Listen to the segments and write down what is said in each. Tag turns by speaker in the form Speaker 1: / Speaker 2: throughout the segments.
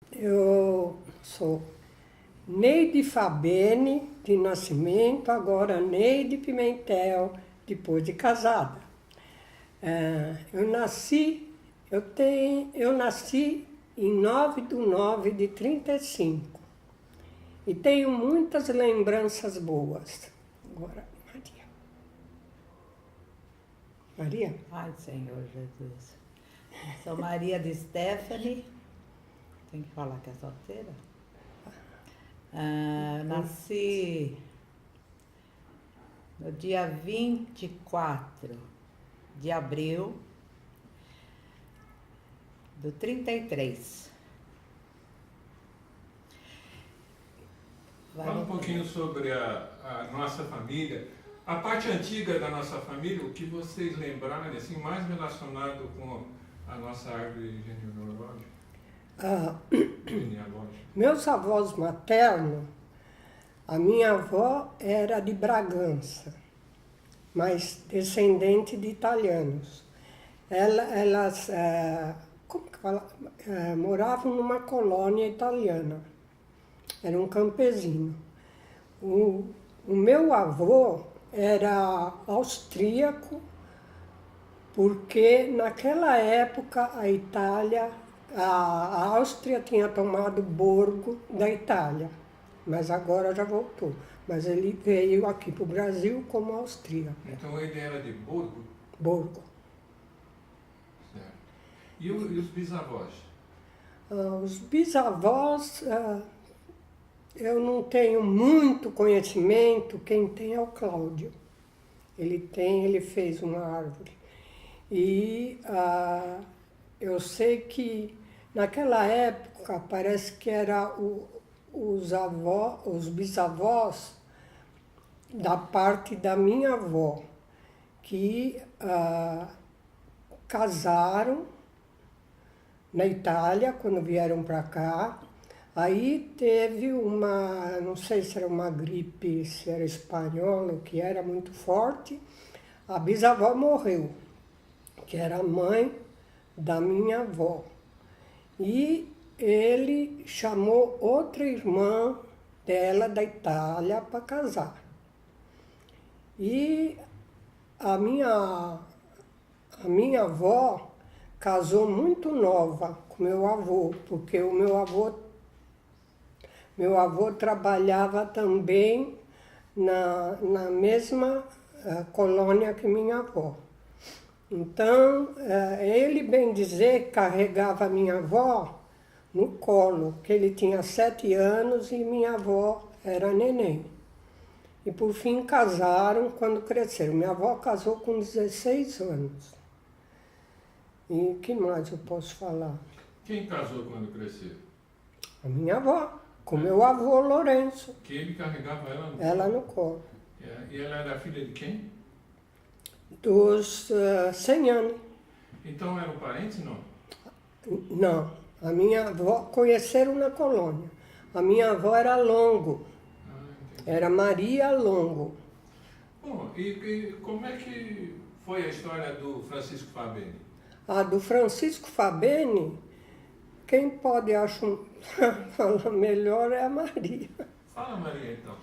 Speaker 1: Eu sou Neide Fabene, de nascimento, agora Neide Pimentel, depois de casada. Eu nasci em 9/9 de 35 e tenho muitas lembranças boas. Agora, Maria. Maria?
Speaker 2: Ai, Senhor Jesus. Sou Maria de Stephanie. Tem que falar que é solteira? Nasci no dia 24 de abril do 33.
Speaker 3: Fala um pouquinho sobre a nossa família. A parte antiga da nossa família, o que vocês lembrarem, assim, mais relacionado com a nossa árvore genealógica?
Speaker 1: Meus avós maternos, a minha avó era de Bragança, mas descendente de italianos. Elas como que fala? Moravam numa colônia italiana, era um campesino. O meu avô era austríaco, porque naquela época a Áustria tinha tomado Borgo da Itália, mas agora já voltou. Mas ele veio aqui para o Brasil como austríaco.
Speaker 3: Então ele era de Borgo?
Speaker 1: Borgo.
Speaker 3: Certo. E os bisavós?
Speaker 1: Os bisavós, eu não tenho muito conhecimento, quem tem é o Cláudio. Ele fez uma árvore. E eu sei que naquela época parece que era os bisavós da parte da minha avó, que casaram na Itália quando vieram para cá. Aí teve não sei se era uma gripe, se era espanhola, o que era muito forte. A bisavó morreu, que era a mãe da minha avó. E ele chamou outra irmã dela da Itália para casar. E a minha avó casou muito nova com meu avô, porque o meu avô trabalhava também na mesma colônia que minha avó. Então, ele, bem dizer, carregava a minha avó no colo, que ele tinha 7 anos e minha avó era neném. E por fim casaram quando cresceram. Minha avó casou com 16 anos. E o que mais eu posso falar?
Speaker 3: Quem casou quando cresceu?
Speaker 1: A minha avó, com meu avô Lourenço.
Speaker 3: Que ele carregava ela no colo?
Speaker 1: Ela no colo.
Speaker 3: E ela era filha de quem?
Speaker 1: Dos 100 anos.
Speaker 3: Então eram parentes, não?
Speaker 1: Não, a minha avó conheceram na colônia. A minha avó era Longo, era Maria Longo.
Speaker 3: Bom, e como é que foi a história do Francisco Fabene?
Speaker 1: A do Francisco Fabene, quem pode, acho, falar melhor é a Maria.
Speaker 3: Fala, Maria, então.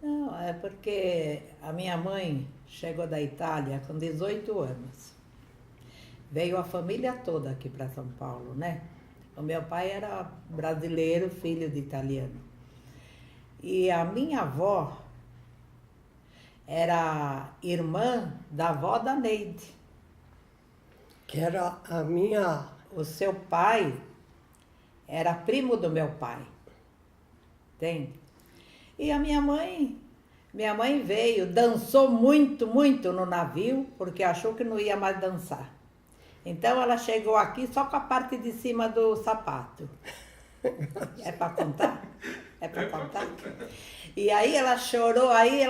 Speaker 2: Não, é porque a minha mãe chegou da Itália com 18 anos. Veio a família toda aqui para São Paulo, né? O meu pai era brasileiro, filho de italiano. E a minha avó era irmã da avó da Neide.
Speaker 1: Que era a minha...
Speaker 2: O seu pai era primo do meu pai. Entende? E a minha mãe veio, dançou muito, muito no navio, porque achou que não ia mais dançar. Então ela chegou aqui só com a parte de cima do sapato. É para contar? É para contar? E aí ela chorou, aí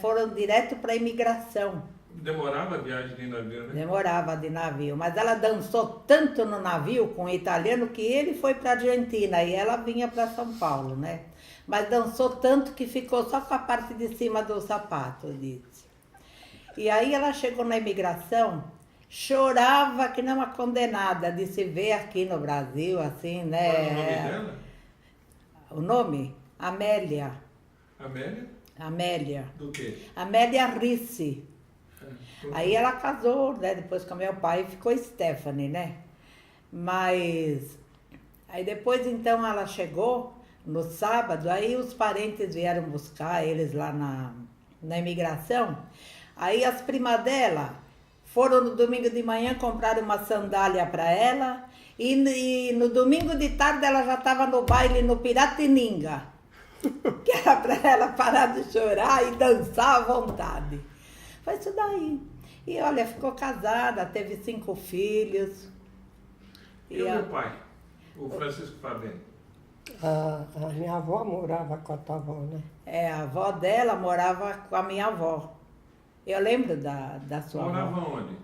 Speaker 2: foram direto para a imigração.
Speaker 3: Demorava a viagem de navio, né?
Speaker 2: Demorava de navio, mas ela dançou tanto no navio com o italiano que ele foi para a Argentina e ela vinha para São Paulo, né? Mas dançou tanto que ficou só com a parte de cima do sapato, disse. E aí ela chegou na imigração, chorava que não uma condenada de se ver aqui no Brasil, assim, né?
Speaker 3: Qual é o nome dela?
Speaker 2: O nome? Amélia.
Speaker 3: Amélia?
Speaker 2: Amélia.
Speaker 3: Do quê?
Speaker 2: Amélia Ricci.
Speaker 3: É.
Speaker 2: Aí ela casou, né? Depois com meu pai e ficou Stephanie, né? Mas aí depois então ela chegou no sábado, aí os parentes vieram buscar eles lá na imigração. Aí as primas dela foram no domingo de manhã comprar uma sandália para ela e no domingo de tarde ela já estava no baile no Piratininga, que era para ela parar de chorar e dançar à vontade. Foi isso daí. E olha, ficou casada, teve 5 filhos.
Speaker 3: E o meu pai, o Francisco Fabiano?
Speaker 1: A minha avó morava com a tua avó, né?
Speaker 2: A avó dela morava com a minha avó. Eu lembro da sua
Speaker 3: Morava
Speaker 2: avó.
Speaker 3: onde?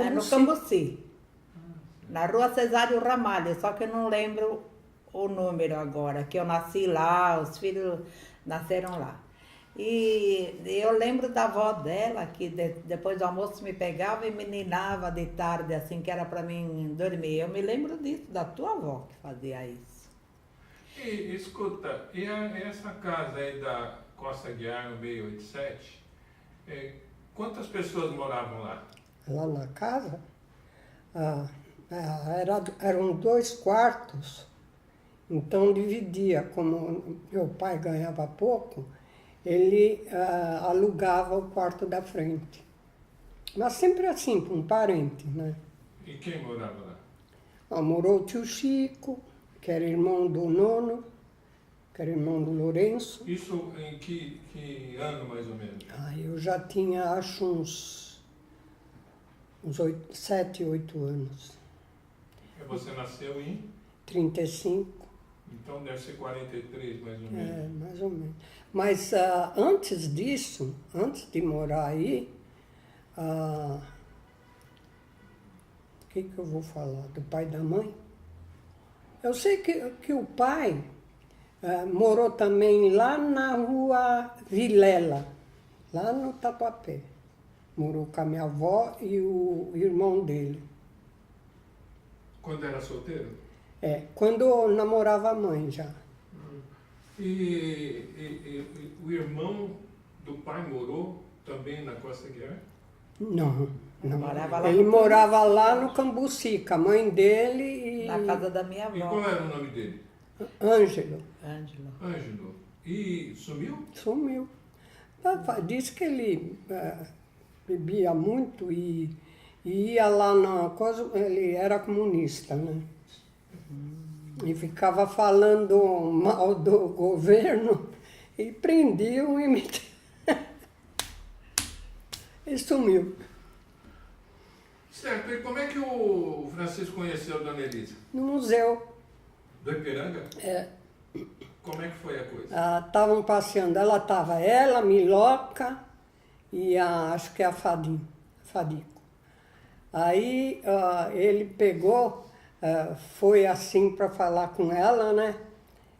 Speaker 2: No Cambuci. Na rua Cesário Ramalho, só que eu não lembro o número agora, que eu nasci lá, os filhos nasceram lá. E eu lembro da avó dela, que depois do almoço me pegava e me ninava de tarde, assim, que era para mim dormir. Eu me lembro disso, da tua avó que fazia isso.
Speaker 3: E escuta, e essa casa aí da Costa Guiar, no 687, quantas pessoas moravam lá?
Speaker 1: Lá na casa, eram 2 quartos, então dividia, como meu pai ganhava pouco, ele alugava o quarto da frente. Mas sempre assim, para um parente, né?
Speaker 3: E quem morava lá?
Speaker 1: Morou o tio Chico, que era irmão do Nono, que era irmão do Lourenço.
Speaker 3: Isso em que ano, mais ou menos?
Speaker 1: Eu já tinha, acho, uns 7, 8 anos.
Speaker 3: E você nasceu em?
Speaker 1: 35.
Speaker 3: Então deve ser 43, mais ou menos.
Speaker 1: Mais ou menos. Mas antes disso, antes de morar aí, o que eu vou falar? Do pai e da mãe? Eu sei que o pai morou também lá na rua Vilela, lá no Tatuapé. Morou com a minha avó e o irmão dele.
Speaker 3: Quando era solteiro?
Speaker 1: Quando namorava a mãe já.
Speaker 3: E o irmão do pai morou também na Costa Guiar?
Speaker 1: Não.
Speaker 2: Morava lá
Speaker 1: Ele
Speaker 2: no
Speaker 1: morava lá no Cambuci, com a mãe dele e...
Speaker 2: Na casa da minha
Speaker 3: E
Speaker 2: avó.
Speaker 3: qual era o nome dele?
Speaker 1: Ângelo.
Speaker 3: Ângelo. E sumiu?
Speaker 1: Sumiu. Diz que ele bebia muito e ia lá na coisa, ele era comunista, né? E ficava falando mal do governo e prendiam e me... e sumiu.
Speaker 3: Certo. E como é que o Francisco conheceu a Dona Elisa?
Speaker 1: No museu.
Speaker 3: Do Ipiranga? Como é que foi a coisa?
Speaker 1: Estavam passeando, ela, Miloca e acho que a Fadico. Aí ele pegou, foi assim para falar com ela, né?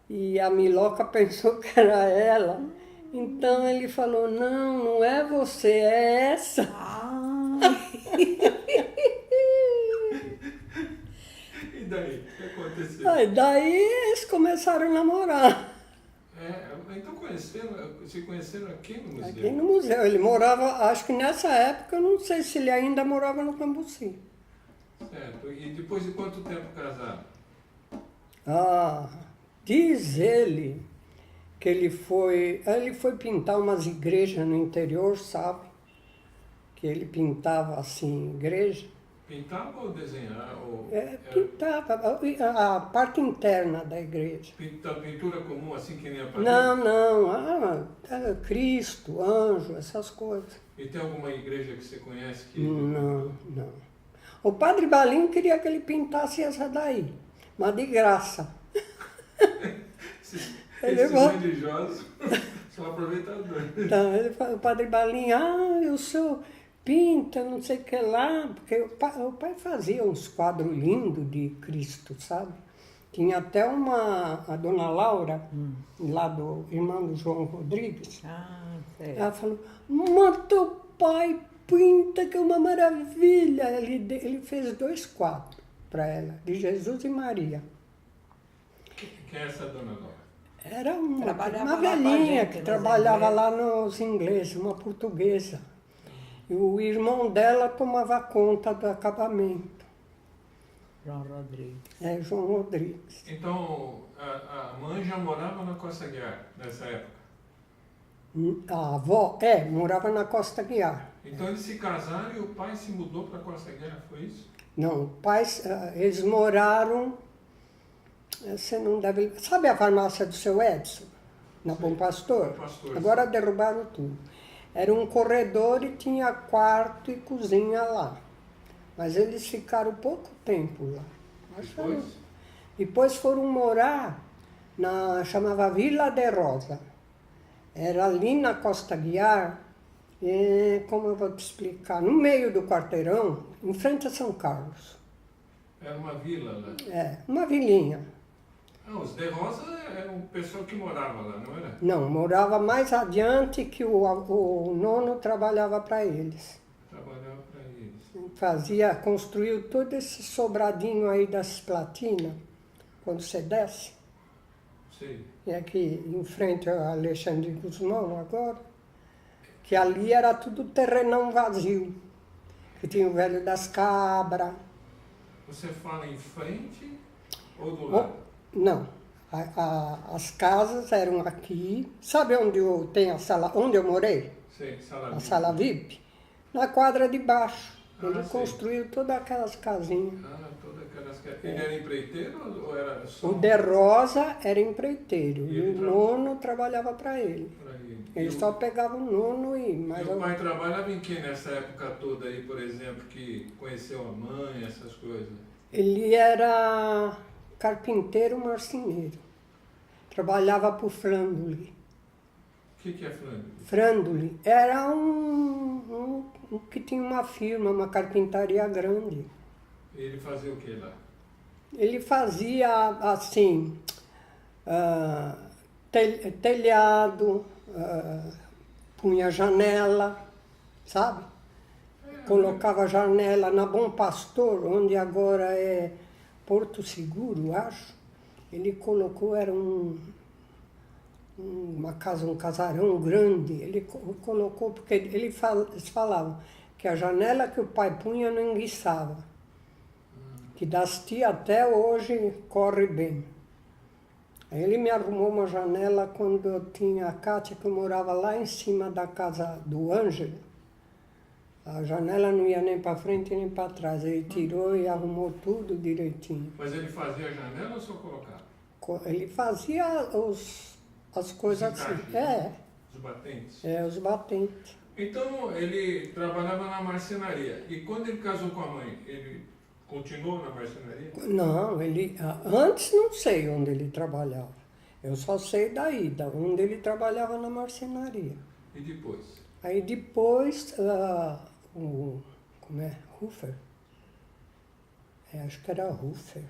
Speaker 1: E a Miloca pensou que era ela. Então ele falou, não é você, é essa.
Speaker 3: E daí? O que aconteceu?
Speaker 1: Daí eles começaram a namorar.
Speaker 3: Então se conheceram aqui no museu?
Speaker 1: Aqui no museu. Ele morava, acho que nessa época, eu não sei se ele ainda morava no Cambuci.
Speaker 3: Certo. E depois de quanto tempo casaram?
Speaker 1: Diz ele que ele foi pintar umas igrejas no interior, sabe? Que ele pintava assim, igreja.
Speaker 3: Pintava ou desenhar?
Speaker 1: Pintava a parte interna da igreja.
Speaker 3: Pintura comum, assim que nem a parede?
Speaker 1: Não. Cristo, anjo, essas coisas.
Speaker 3: E tem alguma igreja que você conhece que...
Speaker 1: Não. O Padre Balim queria que ele pintasse essa daí, mas de graça.
Speaker 3: Esses
Speaker 1: falou...
Speaker 3: religiosos são aproveitadores.
Speaker 1: Então, ele falou, o Padre Balim, o senhor pinta, não sei o que lá, porque o pai fazia uns quadros lindos de Cristo, sabe? Tinha até a dona Laura, lá do irmão do João Rodrigues.
Speaker 2: Sei.
Speaker 1: Ela falou, mas teu pai pinta que é uma maravilha. Ele fez 2 quadros para ela, de Jesus e Maria.
Speaker 3: Quem é essa dona Nora?
Speaker 1: Era uma
Speaker 2: Trabalhava lá com a
Speaker 1: velhinha
Speaker 2: gente,
Speaker 1: que
Speaker 2: nos
Speaker 1: trabalhava
Speaker 2: ingleses.
Speaker 1: lá nos ingleses, uma portuguesa. E o irmão dela tomava conta do acabamento.
Speaker 2: João Rodrigues.
Speaker 1: É, João Rodrigues.
Speaker 3: Então, a mãe já morava na Costa Guiar nessa época?
Speaker 1: A avó, morava na Costa Guiar.
Speaker 3: Então eles se casaram e o pai se mudou para a Costa Guiar, foi isso?
Speaker 1: Não, pais, eles moraram, você não deve... Sabe a farmácia do seu Edson? Na Bom Pastor?
Speaker 3: Bom Pastor,
Speaker 1: Agora derrubaram tudo. Era um corredor e tinha quarto e cozinha lá. Mas eles ficaram pouco tempo lá. Depois foram morar chamava Vila de Rosa. Era ali na Costa Guiar, como eu vou te explicar, no meio do quarteirão, em frente a São Carlos.
Speaker 3: Era uma vila lá?
Speaker 1: Uma vilinha.
Speaker 3: Ah, os de Rosa era o pessoal que morava lá, não era?
Speaker 1: Não, morava mais adiante que o nono trabalhava para eles.
Speaker 3: Trabalhava para eles.
Speaker 1: Construiu todo esse sobradinho aí das platinas, quando você desce.
Speaker 3: Sei.
Speaker 1: E aqui em frente a Alexandre Guzmão agora, que ali era tudo terrenão vazio, que tinha o Velho das Cabras.
Speaker 3: Você fala em frente ou do lado?
Speaker 1: Não, as casas eram aqui. Sabe onde tem a sala, onde eu morei?
Speaker 3: Sei, sala
Speaker 1: A
Speaker 3: VIP.
Speaker 1: sala VIP? Na quadra de baixo. Ele
Speaker 3: sei.
Speaker 1: construiu todas aquelas casinhas.
Speaker 3: Todas aquelas... Ele era empreiteiro ou era só...
Speaker 1: O de Rosa era empreiteiro
Speaker 3: E
Speaker 1: e
Speaker 3: ele
Speaker 1: o nono trabalhava para ele.
Speaker 3: Pra ele.
Speaker 1: Ele só pegava o nono e mais
Speaker 3: Meu pai trabalhava em que nessa época toda aí, por exemplo, que conheceu a mãe, essas coisas?
Speaker 1: Ele era carpinteiro marceneiro. Trabalhava para o Frandoli.
Speaker 3: O que é Flânio?
Speaker 1: Frandoli era um que tinha uma firma, uma carpintaria grande.
Speaker 3: Ele fazia o que lá?
Speaker 1: Ele fazia assim, telhado, punha janela, sabe? Colocava janela na Bom Pastor, onde agora é Porto Seguro, acho. Ele colocou, era uma casa, um casarão grande. Ele colocou, porque eles falavam que a janela que o pai punha não enguiçava. Que das tias até hoje corre bem. Aí ele me arrumou uma janela quando eu tinha a Cátia, que eu morava lá em cima da casa do Ângelo. A janela não ia nem para frente nem para trás. Ele tirou e arrumou tudo direitinho.
Speaker 3: Mas ele fazia a janela ou só colocava?
Speaker 1: Ele fazia as coisas
Speaker 3: Os
Speaker 1: assim.
Speaker 3: encaixes, os batentes.
Speaker 1: Os batentes.
Speaker 3: Então ele trabalhava na marcenaria. E quando ele casou com a mãe, ele continuou na marcenaria?
Speaker 1: Não, antes não sei onde ele trabalhava. Eu só sei daí, onde ele trabalhava na marcenaria.
Speaker 3: E depois?
Speaker 1: Aí depois, como é? Hofer? Acho que era Hofer.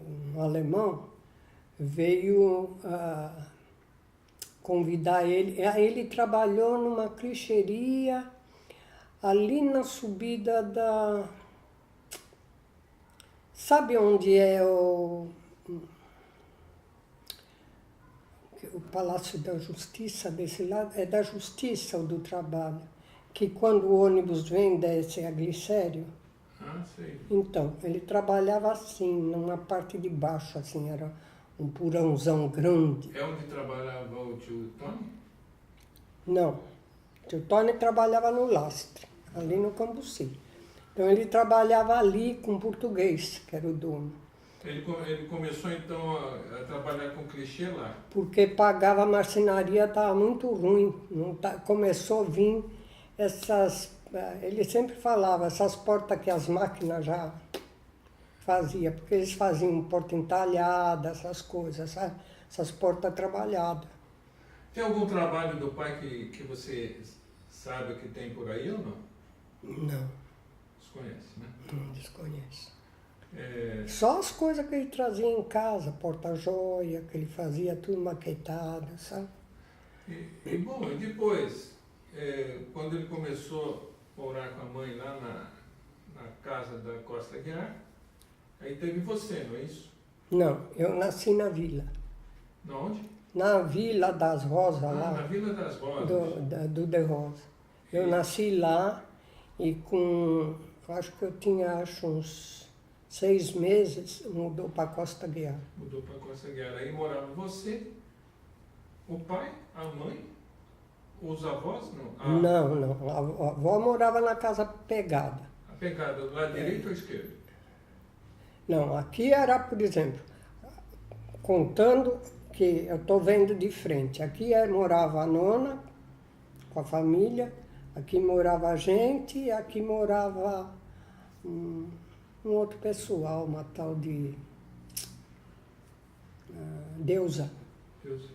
Speaker 1: Um alemão veio convidar ele. Aí ele trabalhou numa clicheria ali na subida da... Sabe onde é o Palácio da Justiça desse lado? É da Justiça ou do Trabalho? Que quando o ônibus vem, desce a Glicério.
Speaker 3: Ah, sei.
Speaker 1: Então, ele trabalhava assim, numa parte de baixo, assim, era um porãozão grande.
Speaker 3: É onde trabalhava o tio Tony?
Speaker 1: Não, o tio Tony trabalhava no Lastre, ali no Cambuci. Então ele trabalhava ali com português, que era o dono.
Speaker 3: Ele começou então a trabalhar com clichê lá.
Speaker 1: Porque pagava a marcenaria, estava muito ruim. Começou a vir essas... Ele sempre falava, essas portas que as máquinas já faziam, porque eles faziam porta entalhada, essas coisas, sabe? Essas portas trabalhadas.
Speaker 3: Tem algum trabalho do pai que você sabe que tem por aí ou não?
Speaker 1: Não.
Speaker 3: Desconhece, né?
Speaker 1: Não desconheço. Só as coisas que ele trazia em casa, porta-joia, que ele fazia tudo maquetado, sabe?
Speaker 3: Bom, e depois quando ele começou a morar com a mãe lá na casa da Costa Guiar, aí teve você, não é isso?
Speaker 1: Não, eu nasci na vila.
Speaker 3: Na onde?
Speaker 1: Na Vila das Rosas, lá.
Speaker 3: Na Vila das Rosas.
Speaker 1: Do De Rosa. Eu nasci lá e acho que eu tinha uns 6 meses, mudou para Costa Guiar.
Speaker 3: Mudou para Costa Guiar. Aí morava você, o pai, a mãe, os avós? Não.
Speaker 1: Não. A avó morava na casa pegada.
Speaker 3: A pegada, do lado direito ou esquerdo?
Speaker 1: Não, aqui era, por exemplo, contando que eu estou vendo de frente. Aqui morava a nona com a família, aqui morava a gente e aqui morava um outro pessoal, uma tal de Deusa.
Speaker 3: Deus.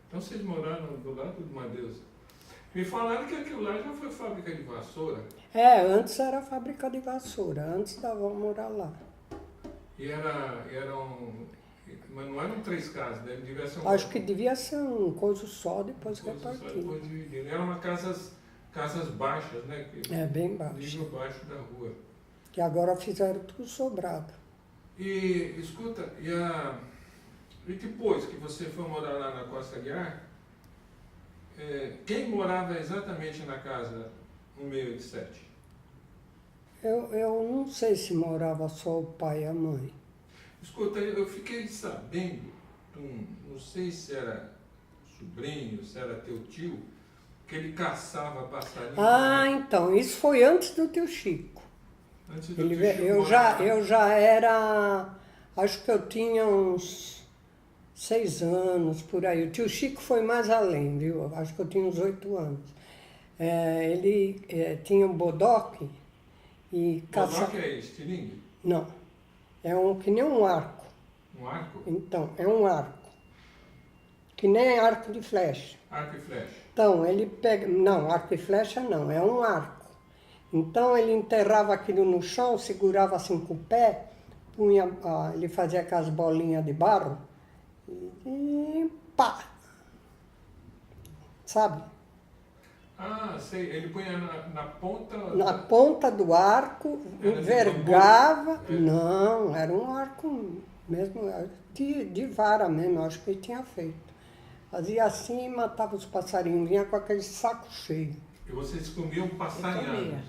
Speaker 3: Então vocês moraram do lado de uma deusa. Me falaram que aquilo lá já foi fábrica de vassoura.
Speaker 1: Antes era fábrica de vassoura, antes da avó morar lá.
Speaker 3: E mas não eram 3 casas, devia ser
Speaker 1: Acho que devia ser um coisa só, depois repartido.
Speaker 3: Eram uma casas baixas, né?
Speaker 1: Bem baixo.
Speaker 3: Nível baixo da rua.
Speaker 1: Que agora fizeram tudo sobrado.
Speaker 3: E, escuta, e depois que você foi morar lá na Costa Guiar, quem morava exatamente na casa 167?
Speaker 1: Eu não sei se morava só o pai e a mãe.
Speaker 3: Escuta, eu fiquei sabendo, não sei se era sobrinho, se era teu tio, que ele caçava passarinho.
Speaker 1: Então, isso foi antes do tio Chico.
Speaker 3: Antes do tio Chico
Speaker 1: Eu já era, acho que eu tinha uns 6 anos, por aí. O tio Chico foi mais além, viu? Acho que eu tinha uns 8 anos. Ele tinha um bodoque e caçava...
Speaker 3: Bodoque é estilingue?
Speaker 1: Não, que nem um arco.
Speaker 3: Um arco?
Speaker 1: Então, é um arco. Que nem arco de flecha.
Speaker 3: Arco e flecha.
Speaker 1: Então, ele pega... Não, arco e flecha não, é um arco. Então, ele enterrava aquilo no chão, segurava assim com o pé, ele fazia aquelas bolinhas de barro e pá! Sabe?
Speaker 3: Sei. Ele punha na ponta...
Speaker 1: Na ponta do arco, envergava... Não, era um arco mesmo, de vara mesmo, acho que ele tinha feito. Fazia assim e matava os passarinhos, vinha com aquele saco cheio.
Speaker 3: E vocês comiam passarinhos?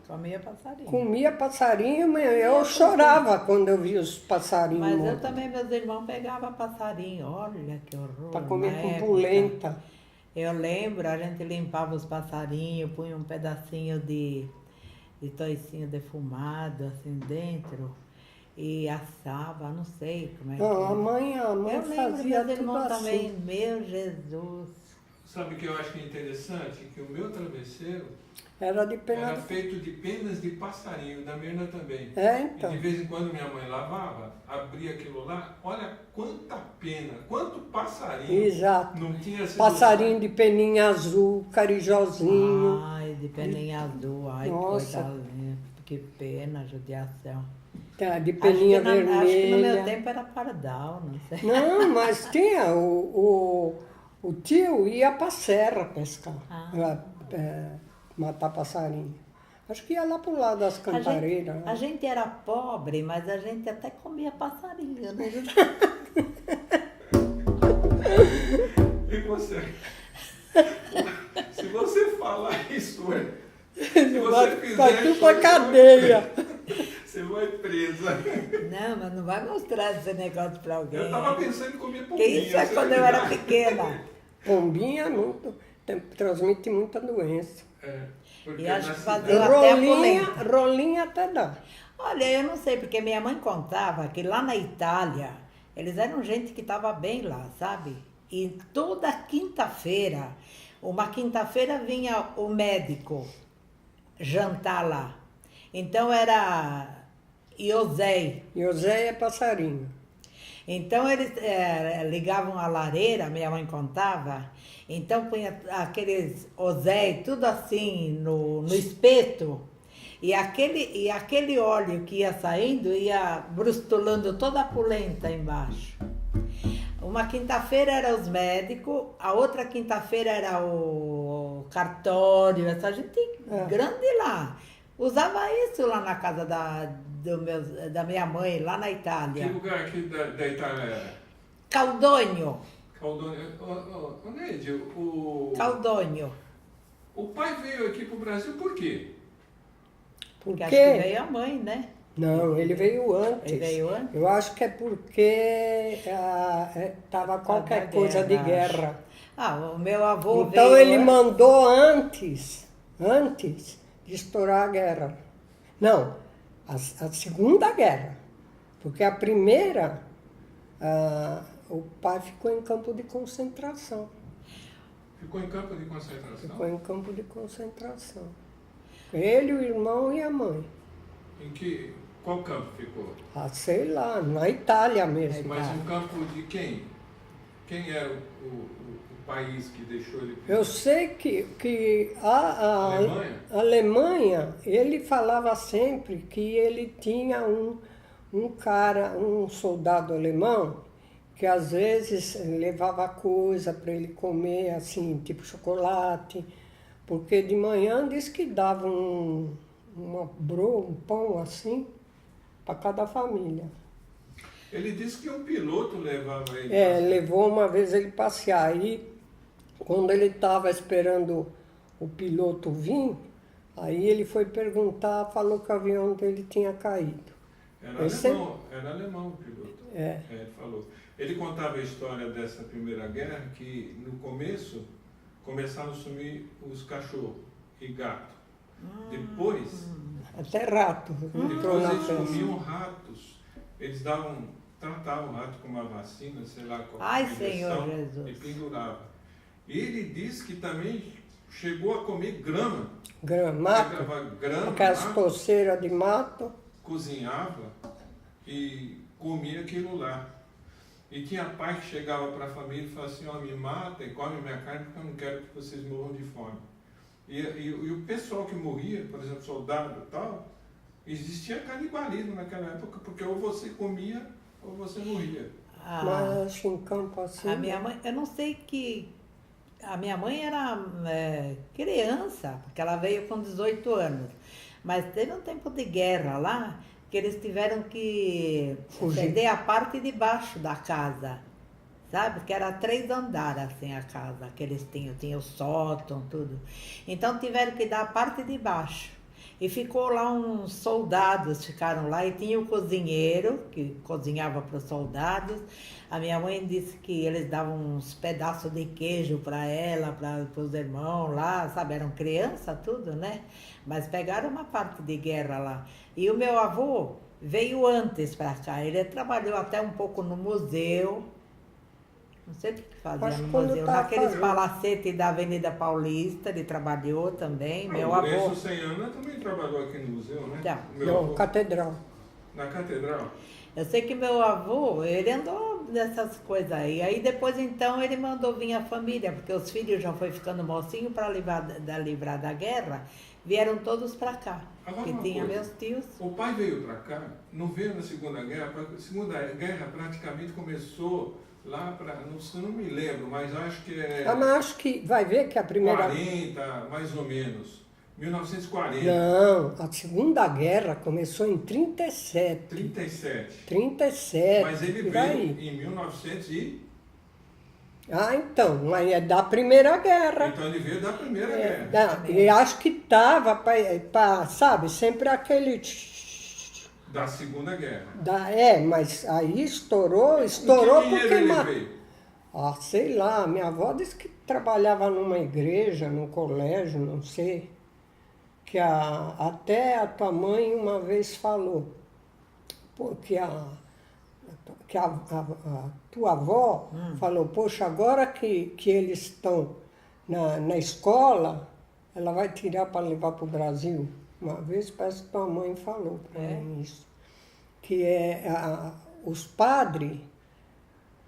Speaker 2: Comia passarinho.
Speaker 1: Comia passarinho, mas eu chorava quando eu via os passarinhos
Speaker 2: Mas
Speaker 1: mortos.
Speaker 2: eu também, meus irmãos pegavam passarinho, olha que horror.
Speaker 1: Para comer
Speaker 2: na
Speaker 1: com
Speaker 2: época.
Speaker 1: polenta.
Speaker 2: Eu lembro, a gente limpava os passarinhos, punha um pedacinho de toicinho defumado assim dentro e assava, não sei como é que
Speaker 1: Não, a mãe
Speaker 2: eu
Speaker 1: fazia
Speaker 2: lembro, meus
Speaker 1: tudo
Speaker 2: irmãos
Speaker 1: assim.
Speaker 2: também, meu Jesus.
Speaker 3: Sabe o que eu acho que é interessante? Que o meu travesseiro
Speaker 1: Era de pena
Speaker 3: era feito de penas de passarinho, da Mirna também.
Speaker 1: então.
Speaker 3: E de vez em quando minha mãe lavava, abria aquilo lá, olha quanta pena, quanto passarinho.
Speaker 1: Exato.
Speaker 3: Não tinha sido...
Speaker 1: Passarinho de peninha azul, carijozinho.
Speaker 2: Ai, de peninha azul, ai,
Speaker 1: Nossa.
Speaker 2: coisa linda, que pena, judiação.
Speaker 1: De peninha vermelha.
Speaker 2: Acho que no meu tempo era pardal, não sei.
Speaker 1: Não, mas tinha. O tio ia para a serra pescar, matar passarinho. Acho que ia lá pro lado das cantareiras.
Speaker 2: A gente era pobre, mas a gente até comia passarinho, né?
Speaker 3: E você? Se você falar isso, se você fizer
Speaker 1: vai tudo
Speaker 3: isso,
Speaker 1: pra cadeia.
Speaker 3: você vai presa.
Speaker 2: Não, mas não vai mostrar esse negócio pra alguém.
Speaker 3: Eu tava pensando em comer
Speaker 2: Que
Speaker 3: pombinha.
Speaker 2: isso é quando eu era pequena.
Speaker 1: Pombinha transmite muita doença.
Speaker 3: Porque
Speaker 2: E acho
Speaker 3: na
Speaker 2: que
Speaker 3: cidade-
Speaker 2: fazia até a polenta.
Speaker 1: Rolinha até dá.
Speaker 2: Olha, eu não sei, porque minha mãe contava que lá na Itália, eles eram gente que estava bem lá, sabe? E toda quinta-feira, uma quinta-feira vinha o médico jantar lá. Então era Iosei.
Speaker 1: Iosei é passarinho.
Speaker 2: Então eles ligavam a lareira, minha mãe contava, então punha aqueles osé, tudo assim no espeto, e aquele óleo que ia saindo ia brustulando toda a polenta embaixo. Uma quinta-feira era os médicos, a outra quinta-feira era o cartório, essa gente grande lá. Usava isso lá na casa da minha mãe, lá na Itália.
Speaker 3: Que lugar aqui da Itália era?
Speaker 2: Caldônio.
Speaker 3: Neide,
Speaker 2: Caldônio.
Speaker 3: o pai veio aqui pro Brasil por quê?
Speaker 2: Porque
Speaker 1: Por
Speaker 2: acho que
Speaker 1: quê?
Speaker 2: veio a mãe, né?
Speaker 1: Não, ele veio antes.
Speaker 2: Ele veio antes?
Speaker 1: Eu acho que é porque estava qualquer
Speaker 2: da
Speaker 1: coisa de
Speaker 2: guerra, acho.
Speaker 1: guerra.
Speaker 2: Ah, o meu avô
Speaker 1: Então
Speaker 2: veio
Speaker 1: ele
Speaker 2: antes.
Speaker 1: mandou antes de estourar a guerra. Não, a Segunda Guerra. Porque a primeira, o pai ficou em campo de concentração.
Speaker 3: Ficou em campo de concentração?
Speaker 1: Ficou em campo de concentração. Ele, o irmão e a mãe.
Speaker 3: Qual campo ficou?
Speaker 1: Sei lá, na Itália mesmo.
Speaker 3: Mas um campo de quem? Quem era o país que deixou ele?
Speaker 1: Eu sei que a Alemanha, ele falava sempre que ele tinha um soldado alemão, que às vezes levava coisa para ele comer, assim, tipo chocolate, porque de manhã diz que dava um pão assim, para cada família.
Speaker 3: Ele disse que um piloto levava ele.
Speaker 1: Levou uma vez ele passear. Aí, quando ele estava esperando o piloto vir, aí ele foi perguntar, falou que o avião dele tinha caído.
Speaker 3: Era alemão o piloto.
Speaker 1: Ele
Speaker 3: falou. Ele contava a história dessa Primeira Guerra, que no começo começaram a sumir os cachorros e gato. Depois
Speaker 1: até rato entrou na
Speaker 3: eles
Speaker 1: festa.
Speaker 3: comiam ratos. Eles tratavam o rato com uma vacina, sei lá qual.
Speaker 2: Ai, Senhor
Speaker 3: injeção,
Speaker 2: Jesus.
Speaker 3: e pendurava. Ele disse que também chegou a comer grama.
Speaker 1: Mato,
Speaker 3: Pegava grama,
Speaker 1: aquelas
Speaker 3: mato,
Speaker 1: coceiras de mato.
Speaker 3: cozinhava e comia aquilo lá. E tinha pai que chegava para a família e falava assim, me mata e come minha carne porque eu não quero que vocês morram de fome. E o pessoal que morria, por exemplo, soldado e tal, existia canibalismo naquela época, porque ou você comia ou você morria.
Speaker 1: Mas em campo assim.
Speaker 2: A minha mãe, eu não sei que... A minha mãe era criança, porque ela veio com 18 anos. Mas teve um tempo de guerra lá, que eles tiveram que ceder a parte de baixo da casa, sabe? Que era 3 andares assim a casa que eles tinha o sótão, tudo. Então tiveram que dar a parte de baixo. E ficou lá uns soldados, ficaram lá, e tinha o cozinheiro, que cozinhava para os soldados. A minha mãe disse que eles davam uns pedaços de queijo para ela, para os irmãos lá, sabe? Eram crianças, tudo, né? Mas pegaram uma parte de guerra lá. E o meu avô veio antes para cá. Ele trabalhou até um pouco no museu. Não sei o que fazia no museu. Naqueles palacetes da Avenida Paulista, ele trabalhou também. Meu avô.
Speaker 3: O Lourenço Senhana também trabalhou aqui no museu, né?
Speaker 1: Não, catedral.
Speaker 3: Na catedral?
Speaker 2: Eu sei que meu avô, ele andou nessas coisas aí. Aí depois, então, ele mandou vir a família, porque os filhos já foi ficando mocinho para livrar da guerra. Vieram todos para cá.
Speaker 3: Agora,
Speaker 2: que tinha meus tios.
Speaker 3: O pai veio para cá, não veio na Segunda Guerra. A Segunda Guerra praticamente começou lá para, não me lembro, mas acho que
Speaker 1: mas acho que vai ver que a primeira...
Speaker 3: 40, mais ou menos. 1940.
Speaker 1: Não, a Segunda Guerra começou em 37.
Speaker 3: 37. Mas ele
Speaker 1: por
Speaker 3: veio
Speaker 1: aí.
Speaker 3: em 1900 e...
Speaker 1: então, mas é da Primeira Guerra.
Speaker 3: Então ele veio da Primeira Guerra.
Speaker 1: E acho que estava, sabe, sempre aquele...
Speaker 3: Da Segunda Guerra.
Speaker 1: Mas aí estourou
Speaker 3: Que
Speaker 1: porque...
Speaker 3: ele veio?
Speaker 1: Sei lá, minha avó disse que trabalhava numa igreja, num colégio, não sei. Que até a tua mãe uma vez falou, porque a tua avó falou, poxa, agora que eles estão na escola, ela vai tirar para levar para o Brasil. Uma vez parece que tua mãe falou para mim isso. Que os padres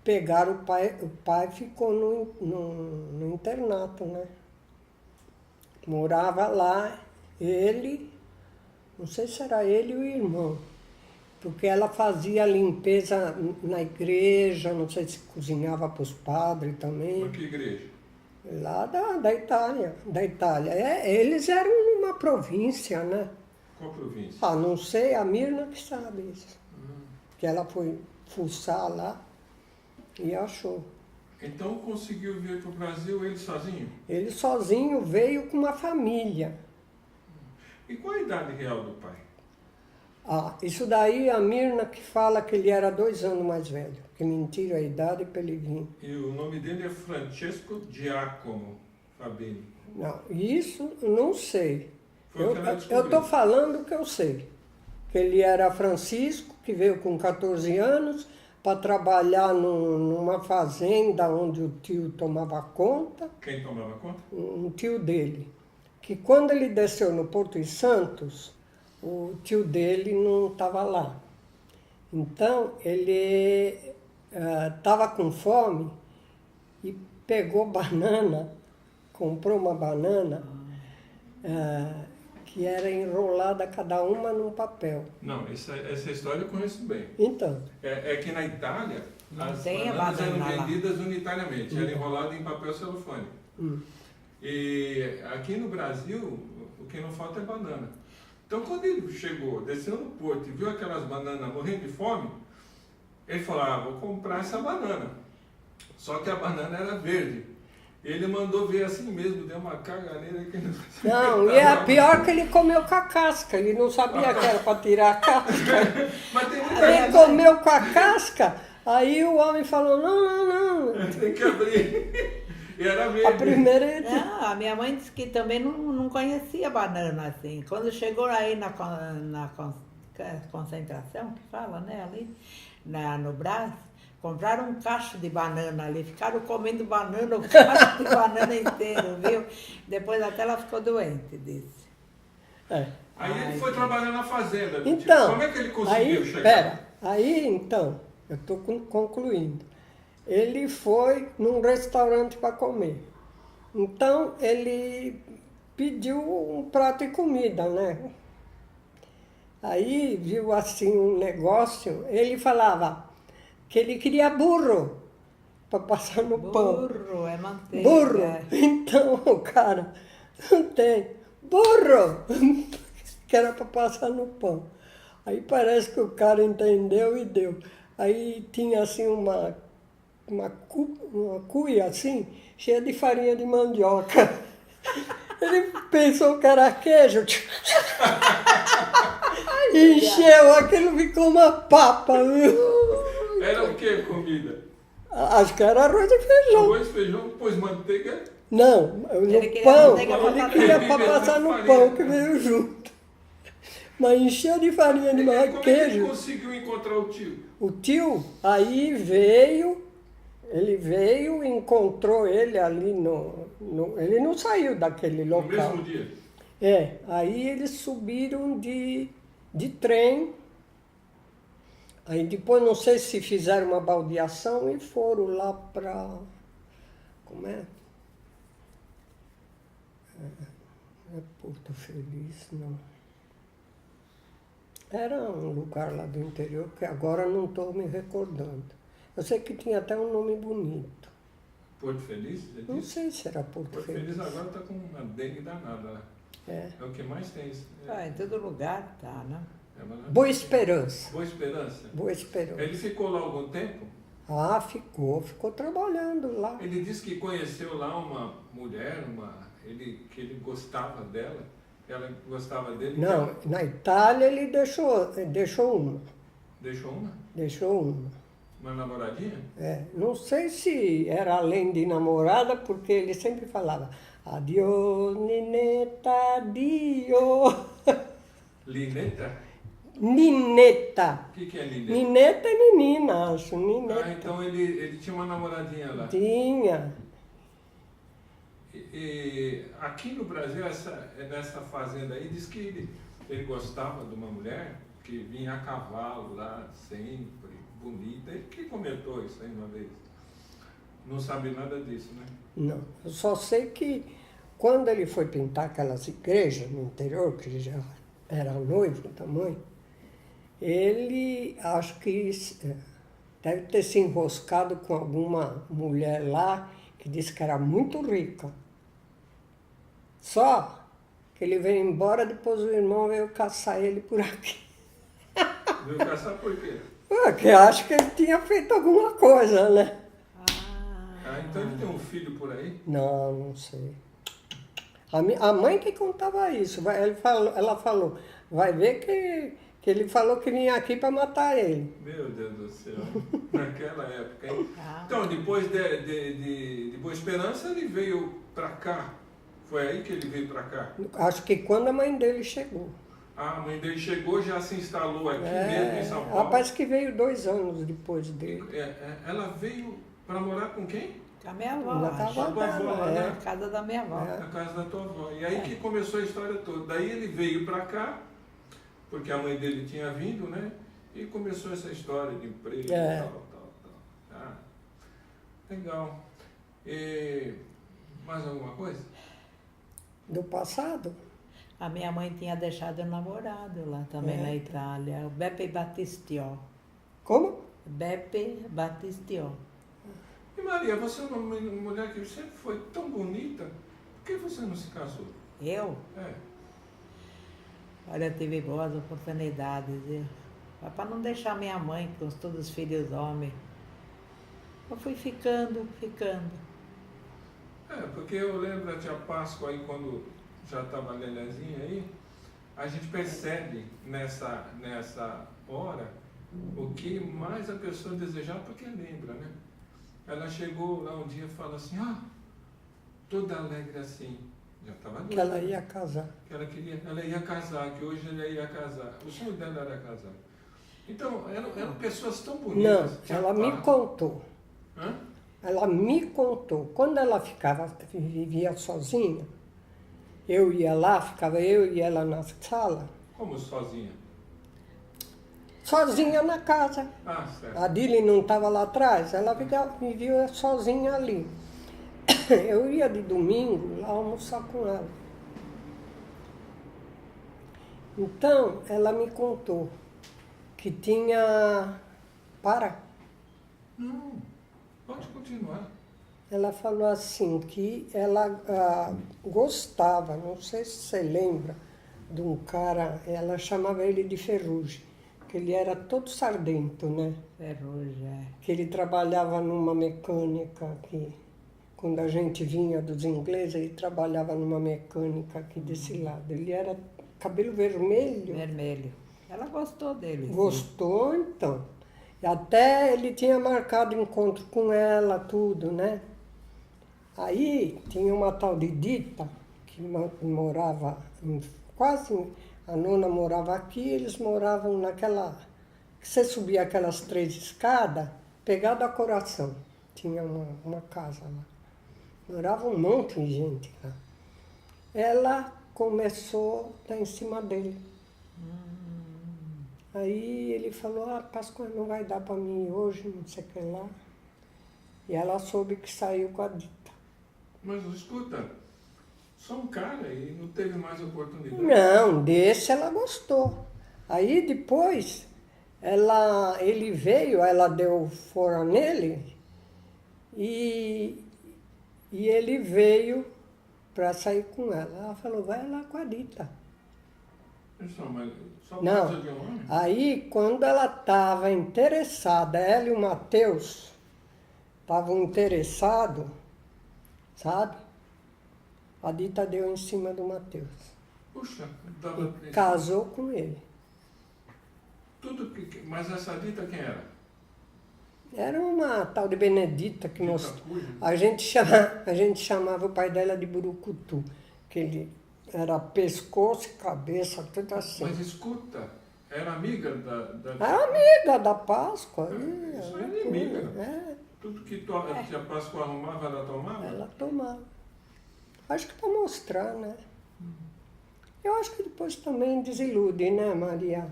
Speaker 1: pegaram o pai ficou no internato, né? Morava lá, ele, não sei se era ele e o irmão, porque ela fazia limpeza na igreja, não sei se cozinhava para os padres também.
Speaker 3: Mas que igreja?
Speaker 1: Lá da Itália, da Itália. Eles eram uma província, né?
Speaker 3: Qual província?
Speaker 1: Ah, não sei, a Mirna que sabe isso. Que ela foi fuçar lá e achou.
Speaker 3: Então conseguiu vir para o Brasil ele sozinho?
Speaker 1: Ele sozinho veio com uma família.
Speaker 3: E qual a idade real do pai?
Speaker 1: Ah, isso daí a Mirna que fala que ele era 2 anos mais velho. Que mentiram a idade para ele vir.
Speaker 3: E o nome dele é Francesco Giacomo Fabini.
Speaker 1: Não, isso eu não sei.
Speaker 3: Foi o que ela
Speaker 1: Eu
Speaker 3: descobriu.
Speaker 1: estou falando o que eu sei. Que ele era Francisco, que veio com 14 anos para trabalhar numa fazenda onde o tio tomava conta,
Speaker 3: Quem tomava conta?
Speaker 1: um tio dele. Que quando ele desceu no Porto de Santos, o tio dele não estava lá. Então ele estava com fome e pegou banana, comprou uma banana que era enrolada cada uma num papel.
Speaker 3: Não, essa história eu conheço bem.
Speaker 1: Então,
Speaker 3: É que na Itália,
Speaker 2: Não
Speaker 3: as
Speaker 2: tem a
Speaker 3: bananas eram
Speaker 2: banana lá.
Speaker 3: vendidas unitariamente, era enrolado em papel celofane. E aqui no Brasil, o que não falta é banana. Então quando ele chegou, desceu no porto e viu aquelas bananas morrendo de fome, ele falou, vou comprar essa banana. Só que a banana era verde. Ele mandou ver assim mesmo, deu uma caganeira que
Speaker 1: não, e é pior que ele comeu com a casca, ele não sabia que era para tirar a casca.
Speaker 3: Mas tem muita
Speaker 1: Ele comeu com a casca, aí o homem falou, não.
Speaker 3: tem que abrir. E era verde.
Speaker 1: A primeira ele...
Speaker 2: Não, a minha mãe disse que também não conhecia banana assim. Quando chegou aí na concentração, que fala, né, ali no Brás, compraram um cacho de banana ali, ficaram comendo banana, o cacho de banana inteiro, viu? Depois até ela ficou doente, disse.
Speaker 3: Aí ele foi trabalhar na fazenda.
Speaker 1: Então,
Speaker 3: como é que ele conseguiu
Speaker 1: aí,
Speaker 3: chegar?
Speaker 1: aí então, eu estou concluindo. Ele foi num restaurante para comer. Então, ele pediu um prato de comida, né? Aí, viu assim um negócio, ele falava que ele queria burro para passar no pão.
Speaker 2: Burro, é manteiga.
Speaker 1: Burro! Então, o cara, não tem. Burro! Que era para passar no pão. Aí parece que o cara entendeu e deu. Aí tinha assim uma cuia assim, cheia de farinha de mandioca. Ele pensou que era queijo. Encheu, aquilo ficou uma papa, viu?
Speaker 3: Era o que comida?
Speaker 1: Acho que era arroz e feijão.
Speaker 3: Arroz, feijão, pôs manteiga.
Speaker 1: Não, no
Speaker 2: Ele queria
Speaker 1: pão,
Speaker 2: manteiga pra
Speaker 1: ele
Speaker 2: passar.
Speaker 1: queria
Speaker 3: Ele
Speaker 1: para
Speaker 3: meteu
Speaker 1: passar no
Speaker 3: farinha.
Speaker 1: pão que veio junto. Mas encheu de farinha de
Speaker 3: Como é que ele
Speaker 1: queijo.
Speaker 3: conseguiu encontrar o tio?
Speaker 1: O tio aí veio, ele veio, encontrou ele ali ele não saiu daquele
Speaker 3: No
Speaker 1: local.
Speaker 3: mesmo dia?
Speaker 1: Aí eles subiram de trem. Aí depois não sei se fizeram uma baldeação e foram lá para... Como é? Não é Porto Feliz, não. Era um lugar lá do interior que agora não estou me recordando. Eu sei que tinha até um nome bonito.
Speaker 3: Porto Feliz? Você
Speaker 1: Não
Speaker 3: disse?
Speaker 1: sei se era Porto
Speaker 3: Porto
Speaker 1: Feliz.
Speaker 3: Feliz agora está com uma dengue danada lá.
Speaker 1: É.
Speaker 3: É o que mais tem.
Speaker 2: Em todo lugar tá, né?
Speaker 1: Boa Esperança.
Speaker 3: Boa Esperança.
Speaker 1: Boa Esperança.
Speaker 3: Ele ficou lá algum tempo?
Speaker 1: Ah, ficou trabalhando lá.
Speaker 3: Ele disse que conheceu lá uma mulher, que ele gostava dela, ela gostava dele.
Speaker 1: Não, na Itália ele deixou uma.
Speaker 3: Deixou uma?
Speaker 1: Uma.
Speaker 3: Uma namoradinha?
Speaker 1: Não sei se era além de namorada, porque ele sempre falava adio, nineta, adio.
Speaker 3: Lineta?
Speaker 1: Nineta.
Speaker 3: O que é Lineta?
Speaker 1: Nineta é menina, acho. Nineta.
Speaker 3: Então ele tinha uma namoradinha lá.
Speaker 1: Tinha.
Speaker 3: E aqui no Brasil, nessa fazenda aí, diz que ele gostava de uma mulher que vinha a cavalo lá, sempre, bonita. Ele que comentou isso aí uma vez. Não sabe nada disso, né?
Speaker 1: Não. Eu só sei que quando ele foi pintar aquelas igrejas no interior, que ele já era noivo da mãe, ele acho que deve ter se enroscado com alguma mulher lá que disse que era muito rica. Só que ele veio embora, depois o irmão veio caçar ele por aqui.
Speaker 3: Veio caçar por quê?
Speaker 1: Porque acho que ele tinha feito alguma coisa, né?
Speaker 3: Ah, então ele tem um filho por aí?
Speaker 1: Não, não sei. A mãe que contava isso, ela falou, vai ver que ele falou que vinha aqui para matar ele.
Speaker 3: Meu Deus do céu, naquela época, hein?
Speaker 2: Ah.
Speaker 3: Então, depois de Boa Esperança, ele veio para cá. Foi aí que ele veio para cá?
Speaker 1: Acho que quando a mãe dele chegou.
Speaker 3: Ah, a mãe dele chegou, já se instalou aqui mesmo em São Paulo?
Speaker 1: Ela parece que veio 2 anos depois dele.
Speaker 3: Ela veio para morar com quem?
Speaker 2: Com a minha avó,
Speaker 1: Na
Speaker 2: acho.
Speaker 1: casa
Speaker 3: Com a tua avó,
Speaker 1: dela,
Speaker 3: né?
Speaker 2: Na casa da minha avó.
Speaker 1: É.
Speaker 3: Na casa da tua avó. E aí que começou a história toda. Daí ele veio para cá, porque a mãe dele tinha vindo, né? E começou essa história de emprego e
Speaker 1: É.
Speaker 3: tal. Ah, legal. E mais alguma coisa?
Speaker 1: Do passado?
Speaker 2: A minha mãe tinha deixado um namorado lá também na Itália, o Beppe Battistiò.
Speaker 1: Como?
Speaker 2: Beppe Battistiò.
Speaker 3: E Maria, você é uma mulher que sempre foi tão bonita, por que você não se casou?
Speaker 2: Eu?
Speaker 3: É.
Speaker 2: Olha, eu tive boas oportunidades. Para não deixar minha mãe com todos os filhos homens. Eu fui ficando.
Speaker 3: É, porque eu lembro da tia Páscoa aí, quando já estava Lelezinha aí, a gente percebe nessa hora o que mais a pessoa desejava, porque lembra, né? Ela chegou lá um dia e falou assim, toda alegre assim, já estava
Speaker 1: Que ela ia casar.
Speaker 3: que ela ia casar, que hoje ela ia casar. O sonho dela era casar. Então, eram pessoas tão
Speaker 1: Não,
Speaker 3: bonitas. tia
Speaker 1: ela me
Speaker 3: Páscoa.
Speaker 1: contou.
Speaker 3: Hã?
Speaker 1: Ela me contou. Quando ela vivia sozinha, eu ia lá, ficava eu e ela na sala,
Speaker 3: Como sozinha?
Speaker 1: sozinha na casa.
Speaker 3: Ah, certo.
Speaker 1: A Dili não estava lá atrás, ela vivia sozinha ali. Eu ia de domingo lá almoçar com ela. Então, ela me contou que tinha...
Speaker 3: Não, pode continuar.
Speaker 1: Ela falou assim, que ela gostava, não sei se você lembra, de um cara, ela chamava ele de Ferrugem, que ele era todo sardento, né?
Speaker 2: Ferrugem.
Speaker 1: Que ele trabalhava numa mecânica que, quando a gente vinha dos ingleses, ele trabalhava numa mecânica aqui desse lado. Ele era cabelo vermelho.
Speaker 2: Vermelho. Ela gostou dele. sim.
Speaker 1: Gostou, então. E até ele tinha marcado encontro com ela, tudo, né? Aí tinha uma tal de Dita, que morava quase... A nona morava aqui, eles moravam naquela... Que você subia aquelas 3 escadas, pegado a Coração. Tinha uma casa lá. Morava um monte de gente lá. Ela começou a dar em cima dele. Aí ele falou, Páscoa não vai dar para mim hoje, não sei o que lá. E ela soube que saiu com a Dita.
Speaker 3: Mas escuta, só um cara e não teve mais oportunidade.
Speaker 1: Não, desse ela gostou. Aí depois, ele veio, ela deu fora nele e ele veio para sair com ela. Ela falou, vai lá com a Dita.
Speaker 3: Mas só por
Speaker 1: Não.
Speaker 3: causa de um homem?
Speaker 1: Aí, quando ela estava interessada, ela e o Matheus estavam interessados, sabe? A Dita deu em cima do Matheus.
Speaker 3: Puxa, dava
Speaker 1: E casou com ele.
Speaker 3: Mas essa dita quem era?
Speaker 1: Era uma tal de Benedita que
Speaker 3: Dita
Speaker 1: nós...
Speaker 3: cuja?
Speaker 1: A gente chamava o pai dela de Burucutu, que ele era pescoço e cabeça, tudo assim.
Speaker 3: Mas escuta, era amiga da
Speaker 1: Era amiga da Páscoa.
Speaker 3: Isso é inimiga.
Speaker 1: É,
Speaker 3: Tudo que a tia Páscoa arrumava, ela tomava?
Speaker 1: ela tomava. Acho que para mostrar, né? Eu acho que depois também desilude, né, Maria?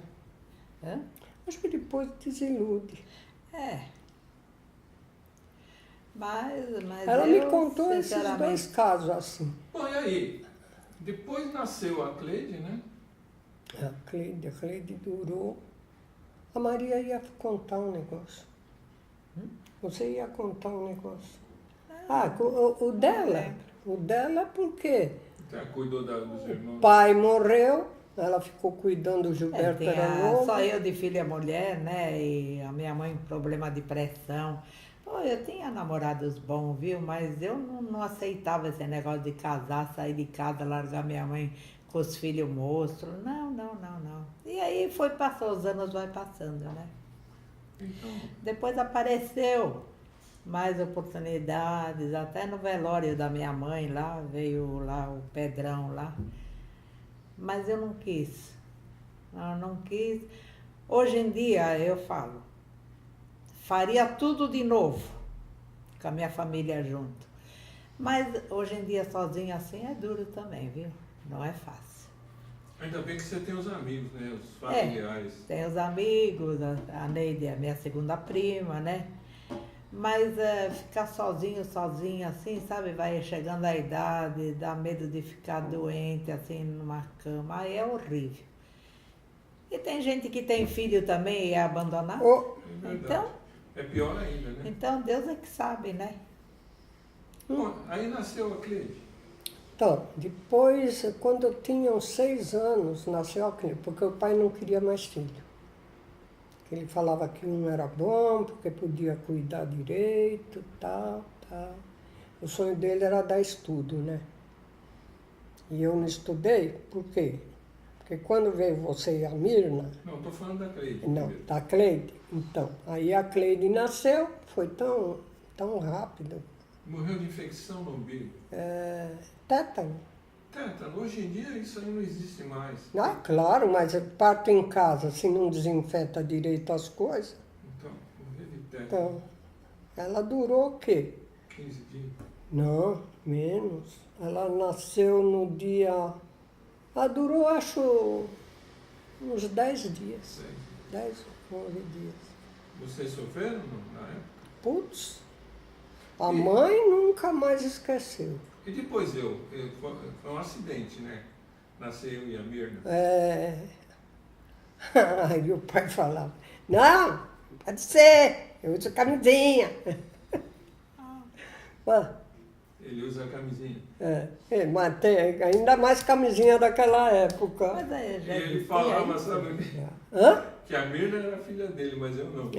Speaker 2: Hã?
Speaker 1: Acho que depois desilude.
Speaker 2: É. Mas
Speaker 1: Ela
Speaker 2: eu,
Speaker 1: me contou esses
Speaker 2: sinceramente,
Speaker 1: 2 casos assim.
Speaker 3: Bom, e aí? Depois nasceu a Cleide, né?
Speaker 1: A Cleide durou. A Maria ia contar um negócio. Você ia contar um negócio. O dela. O dela porque
Speaker 3: Ela cuidou dos
Speaker 1: o
Speaker 3: irmãos.
Speaker 1: pai morreu, ela ficou cuidando, o Gilberto era novo.
Speaker 2: Só eu de filha mulher, né? E a minha mãe com problema de pressão. Pô, eu tinha namorados bons, viu? Mas eu não aceitava esse negócio de casar, sair de casa, largar minha mãe com os filhos monstros. Não. E aí passou, os anos vai passando, né?
Speaker 3: Então,
Speaker 2: Depois apareceu mais oportunidades, até no velório da minha mãe lá, veio lá o Pedrão lá. Mas eu não quis. Não quis. Hoje em dia eu falo, faria tudo de novo, com a minha família junto. Mas hoje em dia sozinha assim é duro também, viu? Não é fácil.
Speaker 3: ainda bem que você tem os amigos, né? Os familiares.
Speaker 2: Tem os amigos, a Neide é minha segunda prima, né? Mas ficar sozinha assim, sabe? Vai chegando a idade, dá medo de ficar doente assim numa cama, aí é horrível. E tem gente que tem filho também e é abandonado.
Speaker 3: É verdade.
Speaker 2: Então,
Speaker 3: É pior ainda, né?
Speaker 2: então Deus é que sabe, né?
Speaker 3: Bom, aí nasceu a Cleide.
Speaker 1: Então, depois, quando eu tinha uns 6 anos, nasceu a Cleide, porque o pai não queria mais filho. Ele falava que um era bom, porque podia cuidar direito, tal. O sonho dele era dar estudo, né? E eu não estudei, por quê? Porque quando veio você e a Mirna,
Speaker 3: Não, estou falando da Cleide.
Speaker 1: não,
Speaker 3: primeiro.
Speaker 1: da Cleide, então, aí a Cleide nasceu, foi tão rápido.
Speaker 3: Morreu de infecção no umbigo.
Speaker 1: Tétano.
Speaker 3: Tétano, hoje em dia isso aí não existe mais.
Speaker 1: Ah, claro, mas eu parto em casa, se não desinfeta direito as coisas.
Speaker 3: Então, morreu de tétano.
Speaker 1: Então, ela durou o quê?
Speaker 3: 15 dias.
Speaker 1: Não, menos. Ela nasceu no dia... Ela durou, acho, uns 10 dias. 10, 11 dias.
Speaker 3: Vocês sofreram na época?
Speaker 1: Putz, a mãe nunca mais esqueceu.
Speaker 3: E depois foi um acidente, né? Nasceu eu e a Mirna.
Speaker 1: Aí o pai falava, não, pode ser, eu uso camisinha. Mas,
Speaker 3: Ele usa a camisinha.
Speaker 1: mas tem ainda mais camisinha daquela época.
Speaker 2: Mas é,
Speaker 3: E
Speaker 2: já
Speaker 3: ele
Speaker 2: existia
Speaker 3: falava,
Speaker 2: isso.
Speaker 3: sabe,
Speaker 1: Hã?
Speaker 3: que a Mirna era filha dele, mas eu não.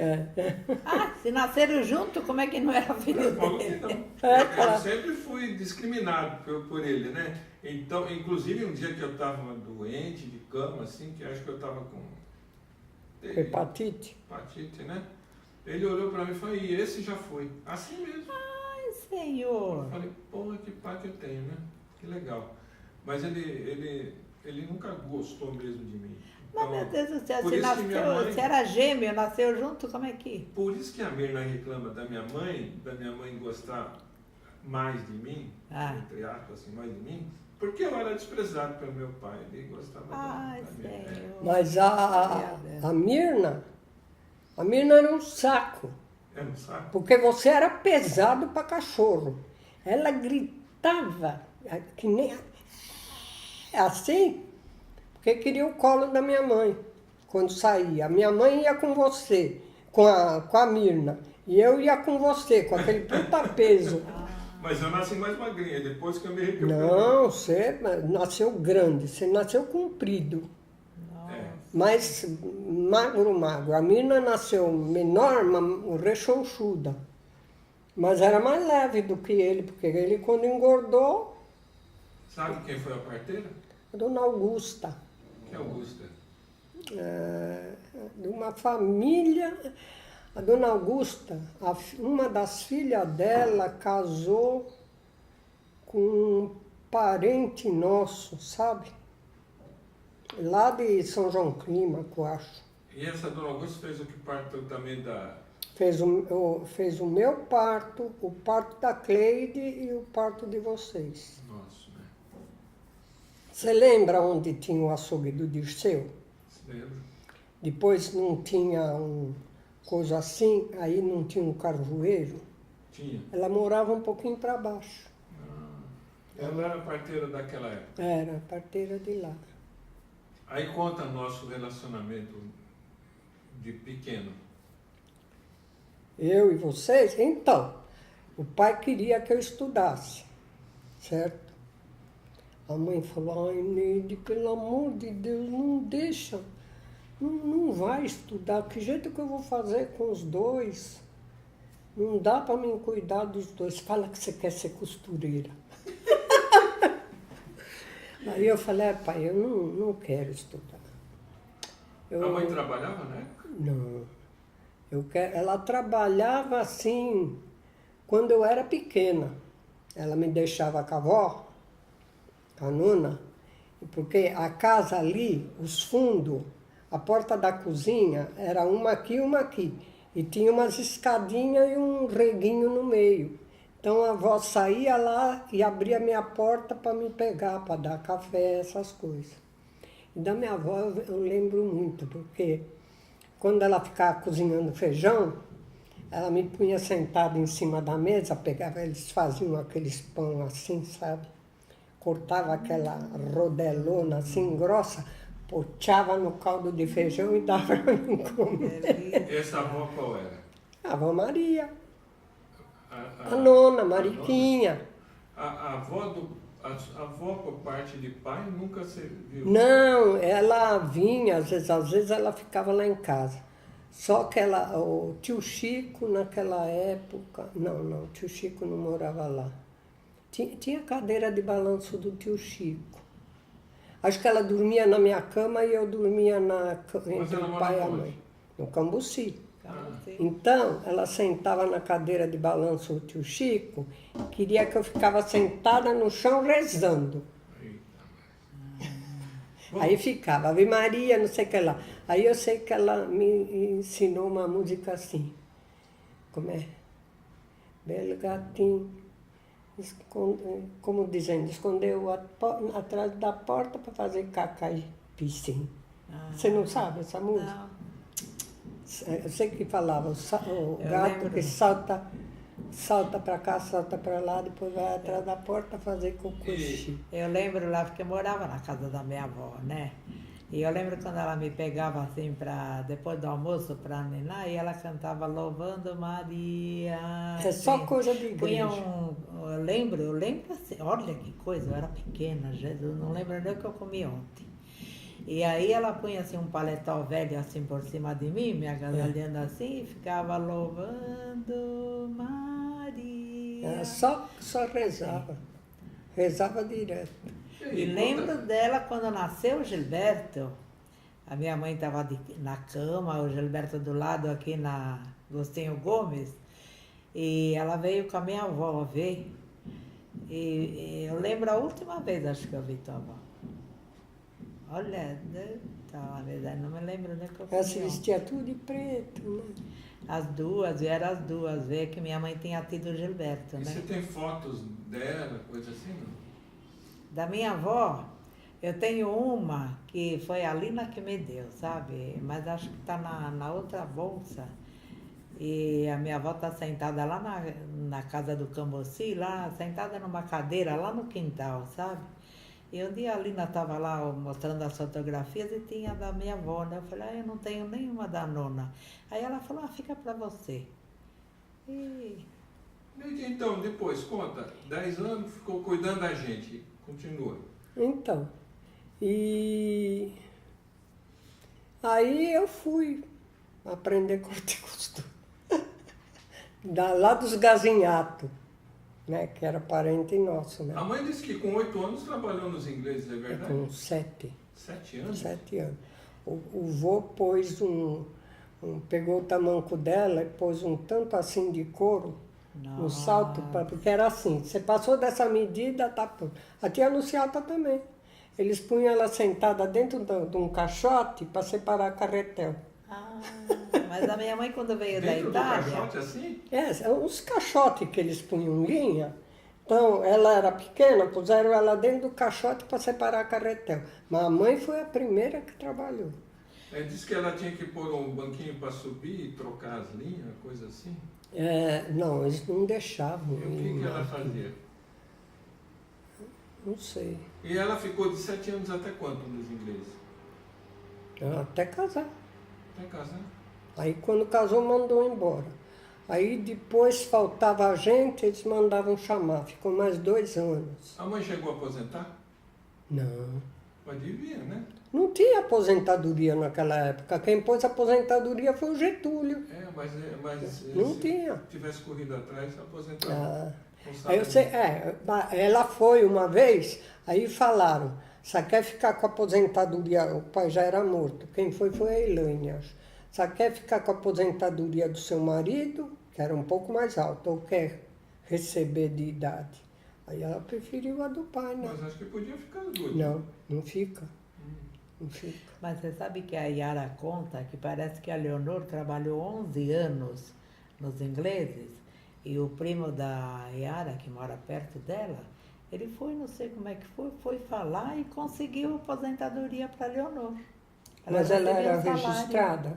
Speaker 2: Se nasceram junto, como é que não era filho
Speaker 3: Falou que
Speaker 2: dele?
Speaker 3: não.
Speaker 1: É,
Speaker 3: Eu
Speaker 1: claro.
Speaker 3: sempre fui discriminado por ele, né? Então, inclusive um dia que eu estava doente, de cama, assim, que acho que eu estava com
Speaker 1: Hepatite.
Speaker 3: hepatite, né? Ele olhou para mim e falou, e esse já foi. Assim mesmo.
Speaker 2: Ai, Senhor.
Speaker 3: Eu falei, porra, que pai que eu tenho, né? Que legal. Mas ele nunca gostou mesmo de mim.
Speaker 2: Mas, meu Deus do céu,
Speaker 3: por
Speaker 2: se
Speaker 3: isso que minha
Speaker 2: nasceu,
Speaker 3: mãe-
Speaker 2: se era gêmeo, nasceu junto, como é que?
Speaker 3: Por isso que a Mirna reclama da minha mãe gostar mais de mim, entre aspas, assim, mais de mim, porque eu era desprezado pelo meu pai, ele gostava
Speaker 2: Ai,
Speaker 3: da minha.
Speaker 2: Senhor.
Speaker 1: Mas a Mirna era um saco.
Speaker 3: Eu não sabe?
Speaker 1: Porque você era pesado para cachorro. Ela gritava, que nem assim, porque queria o colo da minha mãe, quando saía. A minha mãe ia com você, com a Mirna, e eu ia com você, com aquele puta peso.
Speaker 3: Mas eu nasci mais magrinha, depois que eu me recuperei.
Speaker 1: Não, você nasceu grande, você nasceu comprido.
Speaker 3: É.
Speaker 1: Mas magro. A Mirna nasceu menor, rechonchuda. Mas era mais leve do que ele, porque ele quando engordou,
Speaker 3: Sabe quem foi a parteira?
Speaker 1: a Dona Augusta,
Speaker 3: Que é Augusta.
Speaker 1: de uma família, a Dona Augusta, uma das filhas dela casou com um parente nosso, sabe? Lá de São João Clímaco, acho.
Speaker 3: E essa dona Augusta fez o que parto também da...
Speaker 1: Fez o meu parto, o parto da Cleide e o parto de vocês.
Speaker 3: Nossa, né?
Speaker 1: Você lembra onde tinha o açougue do Dirceu?
Speaker 3: Você lembra?
Speaker 1: Depois não tinha coisa assim, aí não tinha um carvoeiro.
Speaker 3: Tinha.
Speaker 1: Ela morava um pouquinho para baixo.
Speaker 3: Ela era parteira daquela época.
Speaker 1: Era a parteira de lá.
Speaker 3: Aí conta nosso relacionamento de pequeno.
Speaker 1: Eu e vocês? Então, O pai queria que eu estudasse, certo? A mãe falou, ai, Neide, pelo amor de Deus, não deixa. Não vai estudar. Que jeito que eu vou fazer com os dois? Não dá para mim cuidar dos dois. Fala que você quer ser costureira. Aí eu falei, pai, eu não quero estudar.
Speaker 3: A mãe trabalhava na época?
Speaker 1: Não. Ela trabalhava assim, quando eu era pequena. Ela me deixava com a avó, com a nona, porque a casa ali, os fundos, a porta da cozinha era uma aqui e uma aqui. E tinha umas escadinhas e um reguinho no meio. Então a avó saía lá e abria a minha porta para me pegar, para dar café, essas coisas. E da minha avó eu lembro muito, porque quando ela ficava cozinhando feijão, ela me punha sentada em cima da mesa, pegava, eles faziam aqueles pão assim, sabe? Cortava aquela rodelona assim grossa, pochava no caldo de feijão e dava para mim comer.
Speaker 3: Essa avó qual era?
Speaker 1: A avó Maria, a nona, Mariquinha.
Speaker 3: A avó por parte de pai nunca se viu?
Speaker 1: Não, ela vinha, às vezes ela ficava lá em casa. Só que o tio Chico naquela época, não, o tio Chico não morava lá. Tinha cadeira de balanço do tio Chico. Acho que ela dormia na minha cama e eu dormia entre o pai e a mãe. No Cambuci. Então, ela sentava na cadeira de balanço do tio Chico, queria que eu ficava sentada no chão rezando. Aí ficava, Ave Maria, não sei o que lá. Aí eu sei que ela me ensinou uma música assim. Como é? Belo gatinho, como dizendo, escondeu atrás da porta para fazer caca e piscina. Você não sabe essa música?
Speaker 2: Não.
Speaker 1: Eu sei que falava, o gato que salta para cá, salta para lá, depois vai atrás da porta fazer cocô.
Speaker 2: Eu lembro lá, porque eu morava na casa da minha avó, né? E eu lembro quando ela me pegava assim, depois do almoço, para ninar, e ela cantava Louvando Maria.
Speaker 1: É só coisa de igreja.
Speaker 2: Eu lembro assim, olha que coisa, eu era pequena, Jesus, não lembro nem o que eu comi ontem. E aí ela punha assim um paletó velho assim por cima de mim, me agasalhando assim, e ficava louvando Maria.
Speaker 1: Ela só rezava. Rezava direto.
Speaker 2: E lembro dela quando nasceu o Gilberto. A minha mãe estava na cama, o Gilberto do lado aqui na Agostinho Gomes. E ela veio com a minha avó ver. E eu lembro a última vez, acho que eu vi tua avó. Olha, na verdade, não me lembro nem que eu
Speaker 1: Ela se vestia tudo de preto, né?
Speaker 2: Vieram as duas, ver que minha mãe tinha tido o Gilberto, né?
Speaker 3: E você tem fotos dela, coisa assim, não?
Speaker 2: Da minha avó, eu tenho uma que foi a Lina que me deu, sabe? Mas acho que está na outra bolsa. E a minha avó está sentada lá na casa do Cambuci, lá, sentada numa cadeira lá no quintal, sabe? E um dia a Lina estava lá mostrando as fotografias e tinha da minha avó, né? Eu falei, eu não tenho nenhuma da nona. Aí ela falou, fica para você. E...
Speaker 3: Então, depois, conta, 10 anos ficou cuidando da gente, continua.
Speaker 1: Então, e aí eu fui aprender corte e costura. Lá dos Gazinhato, né, que era parente nosso, né?
Speaker 3: A mãe disse que com 8 anos trabalhou nos ingleses, é verdade?
Speaker 1: Com 7.
Speaker 3: 7 anos?
Speaker 1: 7 anos. O vô pôs pegou o tamanco dela e pôs um tanto assim de couro no salto, porque era assim, você passou dessa medida, tá pronto. A tia Luciata também. Eles punham ela sentada dentro de um caixote para separar carretel.
Speaker 2: Mas a minha mãe, quando veio da
Speaker 3: Dentro
Speaker 2: Itália...
Speaker 3: do caixote assim?
Speaker 1: Uns caixotes que eles punham linha. Então, ela era pequena, puseram ela dentro do caixote para separar carretel. Mas a mãe foi a primeira que trabalhou.
Speaker 3: Disse que ela tinha que pôr um banquinho para subir e trocar as linhas, coisa assim.
Speaker 1: Não, eles não deixavam.
Speaker 3: E o que ela fazia?
Speaker 1: Não sei.
Speaker 3: E ela ficou de 7 anos até quanto nos ingleses?
Speaker 1: Até casar.
Speaker 3: Até casar?
Speaker 1: Aí quando casou, mandou embora. Aí depois faltava a gente, eles mandavam chamar. Ficou mais 2 anos.
Speaker 3: A mãe chegou a aposentar?
Speaker 1: Não.
Speaker 3: Mas devia, né?
Speaker 1: Não tinha aposentadoria naquela época. Quem pôs aposentadoria foi o Getúlio.
Speaker 3: Mas
Speaker 1: Não
Speaker 3: se
Speaker 1: tinha.
Speaker 3: tivesse corrido atrás, aposentava.
Speaker 1: Aí eu sei, ela foi uma vez, aí falaram, você quer ficar com a aposentadoria, o pai já era morto, quem foi a Elaine, acho. Você quer ficar com a aposentadoria do seu marido, que era um pouco mais alta, ou quer receber de idade? Aí ela preferiu a do pai, né?
Speaker 3: Mas acho que podia ficar as duas.
Speaker 1: Não, não fica. Não fica.
Speaker 2: Mas você sabe que a Yara conta que parece que a Leonor trabalhou 11 anos nos ingleses e o primo da Yara, que mora perto dela, ele foi, não sei como é que foi falar e conseguiu aposentadoria para a Leonor.
Speaker 1: Mas ela era registrada?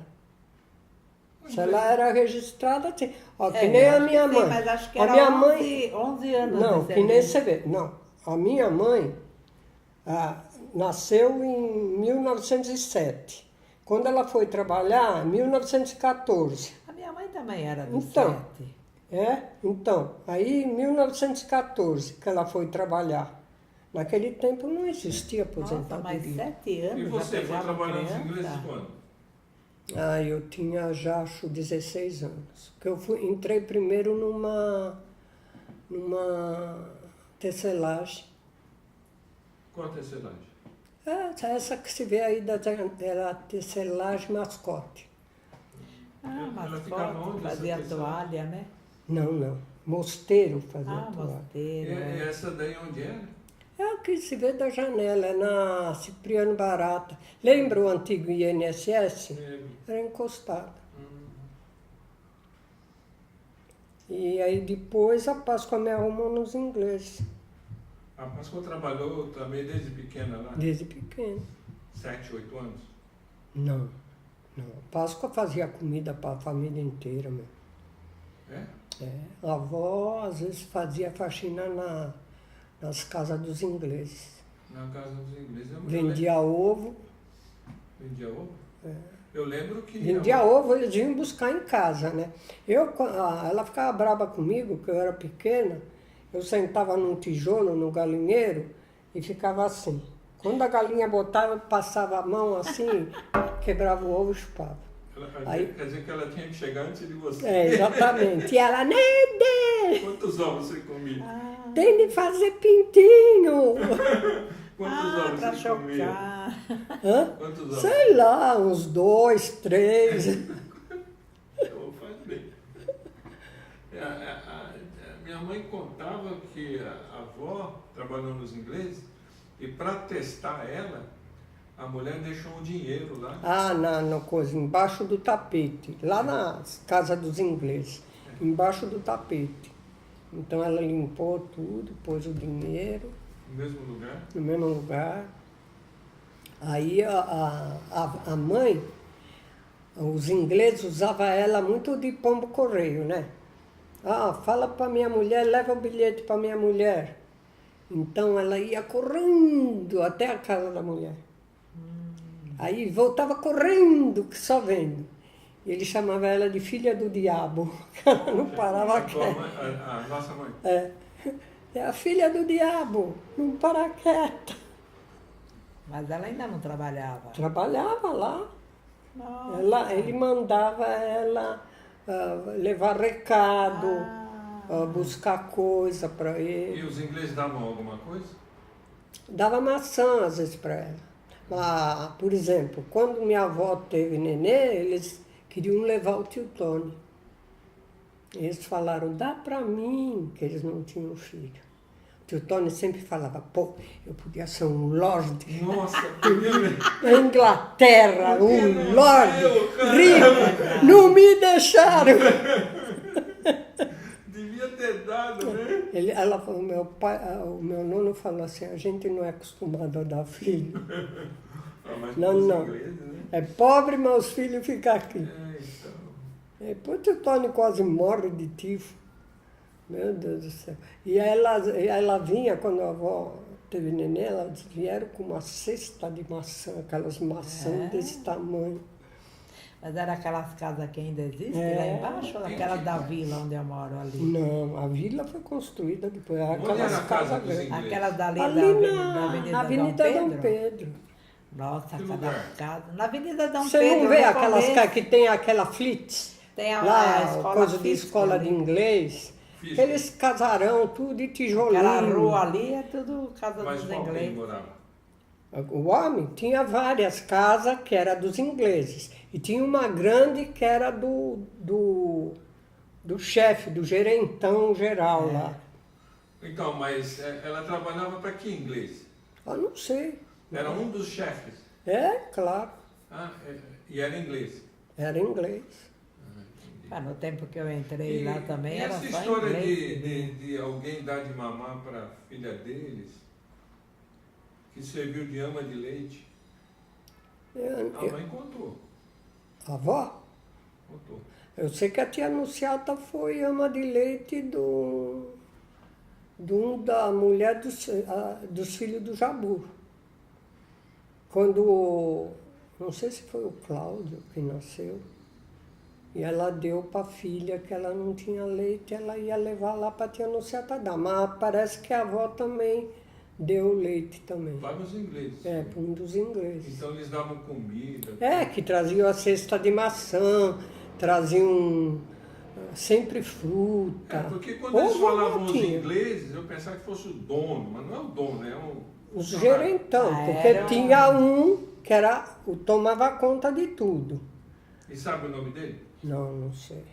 Speaker 1: Se ela era registrada, sim. Ó, que nem a minha mãe.
Speaker 2: Mas acho que
Speaker 1: a
Speaker 2: era
Speaker 1: minha
Speaker 2: 11 anos.
Speaker 1: Não, que nem você vê. Não, a minha mãe nasceu em 1907. Quando ela foi trabalhar, em 1914.
Speaker 2: A minha mãe também era do
Speaker 1: Então,
Speaker 2: 7.
Speaker 1: Então, aí em 1914 que ela foi trabalhar. Naquele tempo não existia aposentadoria.
Speaker 2: Nossa, mas 7 anos.
Speaker 3: E você
Speaker 2: já
Speaker 3: foi
Speaker 2: pegava
Speaker 3: trabalhar nos
Speaker 2: criança?
Speaker 3: ingleses quando?
Speaker 1: Eu tinha já, acho, 16 anos. Porque entrei primeiro numa tecelagem.
Speaker 3: Qual a tecelagem?
Speaker 1: Essa que se vê aí era a tecelagem mascote.
Speaker 3: Ela ficava
Speaker 2: Mascote,
Speaker 3: onde,
Speaker 2: fazia
Speaker 3: essa
Speaker 2: toalha, né?
Speaker 1: Não. Mosteiro fazia toalha.
Speaker 2: Mosteiro.
Speaker 3: E essa daí onde era?
Speaker 1: É a que se vê da janela, é na Cipriano Barata. Lembra o antigo INSS? Era encostado. E aí depois a Páscoa me arrumou nos ingleses,
Speaker 3: A Páscoa trabalhou também desde pequena lá?
Speaker 1: desde pequeno.
Speaker 3: 7, 8 anos?
Speaker 1: Não. A Páscoa fazia comida para a família inteira, meu. A avó às vezes fazia faxina nas casas dos ingleses.
Speaker 3: Na casa dos ingleses.
Speaker 1: Vendia ovo.
Speaker 3: Vendia ovo? Eu lembro que...
Speaker 1: Vendia ovo, eles vinham buscar em casa, né? Ela ficava brava comigo, que eu era pequena. Eu sentava num tijolo, no galinheiro, e ficava assim. Quando a galinha botava, eu passava a mão assim, quebrava o ovo e chupava.
Speaker 3: Quer dizer que ela tinha que chegar antes de você.
Speaker 1: Exatamente. E ela, Nede!
Speaker 3: Quantos ovos você comia?
Speaker 1: Tem de fazer pintinho!
Speaker 3: Quantos ovos
Speaker 2: pra
Speaker 3: você comia?
Speaker 1: Hã?
Speaker 3: Quantos ovos?
Speaker 1: Sei lá, uns 2, 3.
Speaker 3: Eu faz bem. Minha mãe contava que a avó trabalhou nos ingleses e para testar ela, a mulher deixou um dinheiro lá.
Speaker 1: Na coisa, embaixo do tapete, lá na casa dos ingleses, embaixo do tapete. Então ela limpou tudo, pôs o dinheiro.
Speaker 3: No mesmo lugar?
Speaker 1: No mesmo lugar. Aí a mãe, os ingleses usavam ela muito de pombo correio, né? Fala para minha mulher, leva o bilhete para minha mulher. Então ela ia correndo até a casa da mulher. Aí voltava correndo, que só vendo. E ele chamava ela de filha do diabo. Ela não parava quieta.
Speaker 3: A nossa mãe?
Speaker 1: É a filha do diabo, não para quieta.
Speaker 2: Mas ela ainda não trabalhava.
Speaker 1: Trabalhava lá.
Speaker 2: Nossa.
Speaker 1: Ele mandava ela levar recado, buscar coisa para ele.
Speaker 3: E os ingleses davam alguma coisa?
Speaker 1: Dava maçã às vezes para ela. Por exemplo, quando minha avó teve nenê, eles queriam levar o tio Tony. Eles falaram, dá para mim, que eles não tinham filho. O tio Tony sempre falava, eu podia ser um lorde.
Speaker 3: Nossa,
Speaker 1: Na Inglaterra, um lorde rico. Não me deixaram.
Speaker 3: Devia ter dado, né?
Speaker 1: Ela falou, o meu nono falou assim, a gente não é acostumado a dar filho.
Speaker 3: Mas
Speaker 1: Não.
Speaker 3: ingleses, né?
Speaker 1: É pobre, mas os filhos ficam aqui.
Speaker 3: Então.
Speaker 1: Depois o Tony quase morre de tifo. Meu Deus do céu. E ela vinha, quando a avó teve neném, elas vieram com uma cesta de maçã, aquelas maçãs desse tamanho.
Speaker 2: Mas era aquelas casas que ainda existem
Speaker 1: É.
Speaker 2: lá embaixo ou aquelas da vila onde eu moro ali?
Speaker 1: Não, a vila foi construída depois.
Speaker 3: Onde era a
Speaker 1: Aquelas
Speaker 3: casa
Speaker 1: casas
Speaker 3: dos
Speaker 1: grandes.
Speaker 3: ingleses?
Speaker 2: Aquelas dali
Speaker 1: Ali
Speaker 2: da
Speaker 1: na
Speaker 2: Avenida
Speaker 1: Avenida
Speaker 2: Dom Pedro?
Speaker 1: Dom Pedro.
Speaker 2: Nossa,
Speaker 3: Que
Speaker 2: cada
Speaker 3: lugar?
Speaker 2: casa. Na Avenida Dom
Speaker 1: Você
Speaker 2: Pedro.
Speaker 1: não vê
Speaker 2: no
Speaker 1: aquelas
Speaker 2: começo,
Speaker 1: casas que tem aquela flits?
Speaker 2: tem a
Speaker 1: Lá,
Speaker 2: escola
Speaker 1: coisa de
Speaker 2: física
Speaker 1: escola
Speaker 2: ali.
Speaker 1: de inglês.
Speaker 3: Física.
Speaker 1: Aqueles casarão, tudo de tijolinho.
Speaker 2: Aquela rua ali é tudo casa
Speaker 3: Mas
Speaker 2: dos
Speaker 3: qual quem
Speaker 2: ingleses.
Speaker 3: morava?
Speaker 1: O homem tinha várias casas que era dos ingleses. E tinha uma grande que era do chefe, do gerentão geral lá.
Speaker 3: Então, mas ela trabalhava para que inglês?
Speaker 1: Eu não sei.
Speaker 3: Era um dos chefes.
Speaker 1: É, claro,
Speaker 3: Ah, e era inglês.
Speaker 1: era inglês.
Speaker 2: Ah, no tempo que eu entrei lá também
Speaker 3: e
Speaker 2: era
Speaker 3: essa
Speaker 2: só
Speaker 3: história
Speaker 2: inglês.
Speaker 3: de alguém dar de mamar para a filha deles, que serviu de ama de leite, a mãe contou.
Speaker 1: A avó?
Speaker 3: Contou.
Speaker 1: Eu sei que a tia Anunciata foi ama de leite da mulher dos filhos do Jabur. Quando, não sei se foi o Cláudio que nasceu, e ela deu para a filha que ela não tinha leite, ela ia levar lá para a tia Anunciata dar. Mas parece que a avó também deu leite também.
Speaker 3: Para os ingleses.
Speaker 1: É, para um dos ingleses.
Speaker 3: Então eles davam comida.
Speaker 1: É, que traziam a cesta de maçã, traziam sempre fruta.
Speaker 3: Porque quando eles
Speaker 1: Ovo
Speaker 3: falavam os
Speaker 1: tinha.
Speaker 3: ingleses, eu pensava que fosse o dono, mas não é o dono, é um...
Speaker 1: Os gerentão,
Speaker 2: Ah,
Speaker 1: porque
Speaker 2: era um-
Speaker 1: tinha um que tomava conta de tudo.
Speaker 3: E sabe o nome dele?
Speaker 1: Não sei.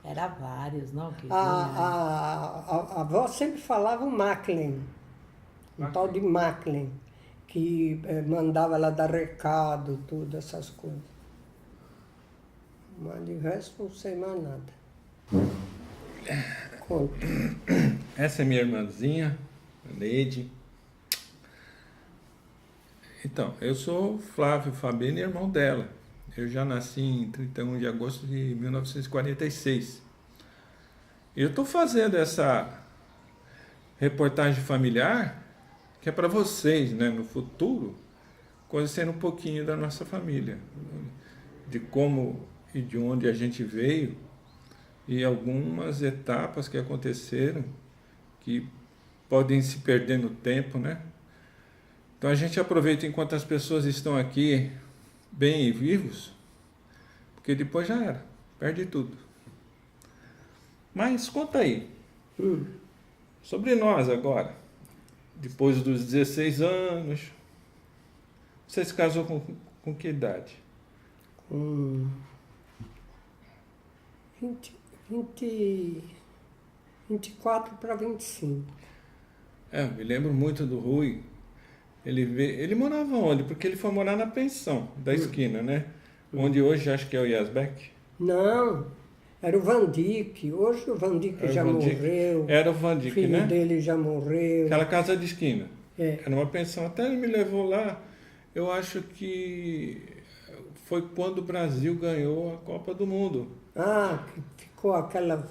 Speaker 2: Era vários, não? Que
Speaker 1: A avó sempre falava o Macklin, um tal de Macklin, que mandava ela dar recado, tudo, essas coisas. Mas de resto não sei mais nada. Conta.
Speaker 3: Essa é minha irmãzinha, a Neide. Então, eu sou Flávio Fabini, irmão dela. Eu já nasci em 31 de agosto de 1946. E eu estou fazendo essa reportagem familiar, que é para vocês, né, no futuro, conhecendo um pouquinho da nossa família, de como e de onde a gente veio, e algumas etapas que aconteceram, que podem se perder no tempo, né? Então a gente aproveita enquanto as pessoas estão aqui bem e vivos, porque depois já era, perde tudo. Mas conta aí, sobre nós agora, depois dos 16 anos, você se casou com que idade?
Speaker 1: Com 24 para 25.
Speaker 3: Me lembro muito do Rui. Ele morava onde? Porque ele foi morar na pensão da esquina, né? Onde hoje acho que é o Yasbeck.
Speaker 1: Não, era o Vandic. Hoje o Vandic
Speaker 3: Era o
Speaker 1: já
Speaker 3: Vandic.
Speaker 1: morreu.
Speaker 3: Era o
Speaker 1: O
Speaker 3: Vandic,
Speaker 1: filho
Speaker 3: né?
Speaker 1: dele já morreu.
Speaker 3: Aquela casa de esquina.
Speaker 1: É.
Speaker 3: Era uma pensão. Até ele me levou lá. Eu acho que foi quando o Brasil ganhou a Copa do Mundo.
Speaker 1: Ah, que ficou aquela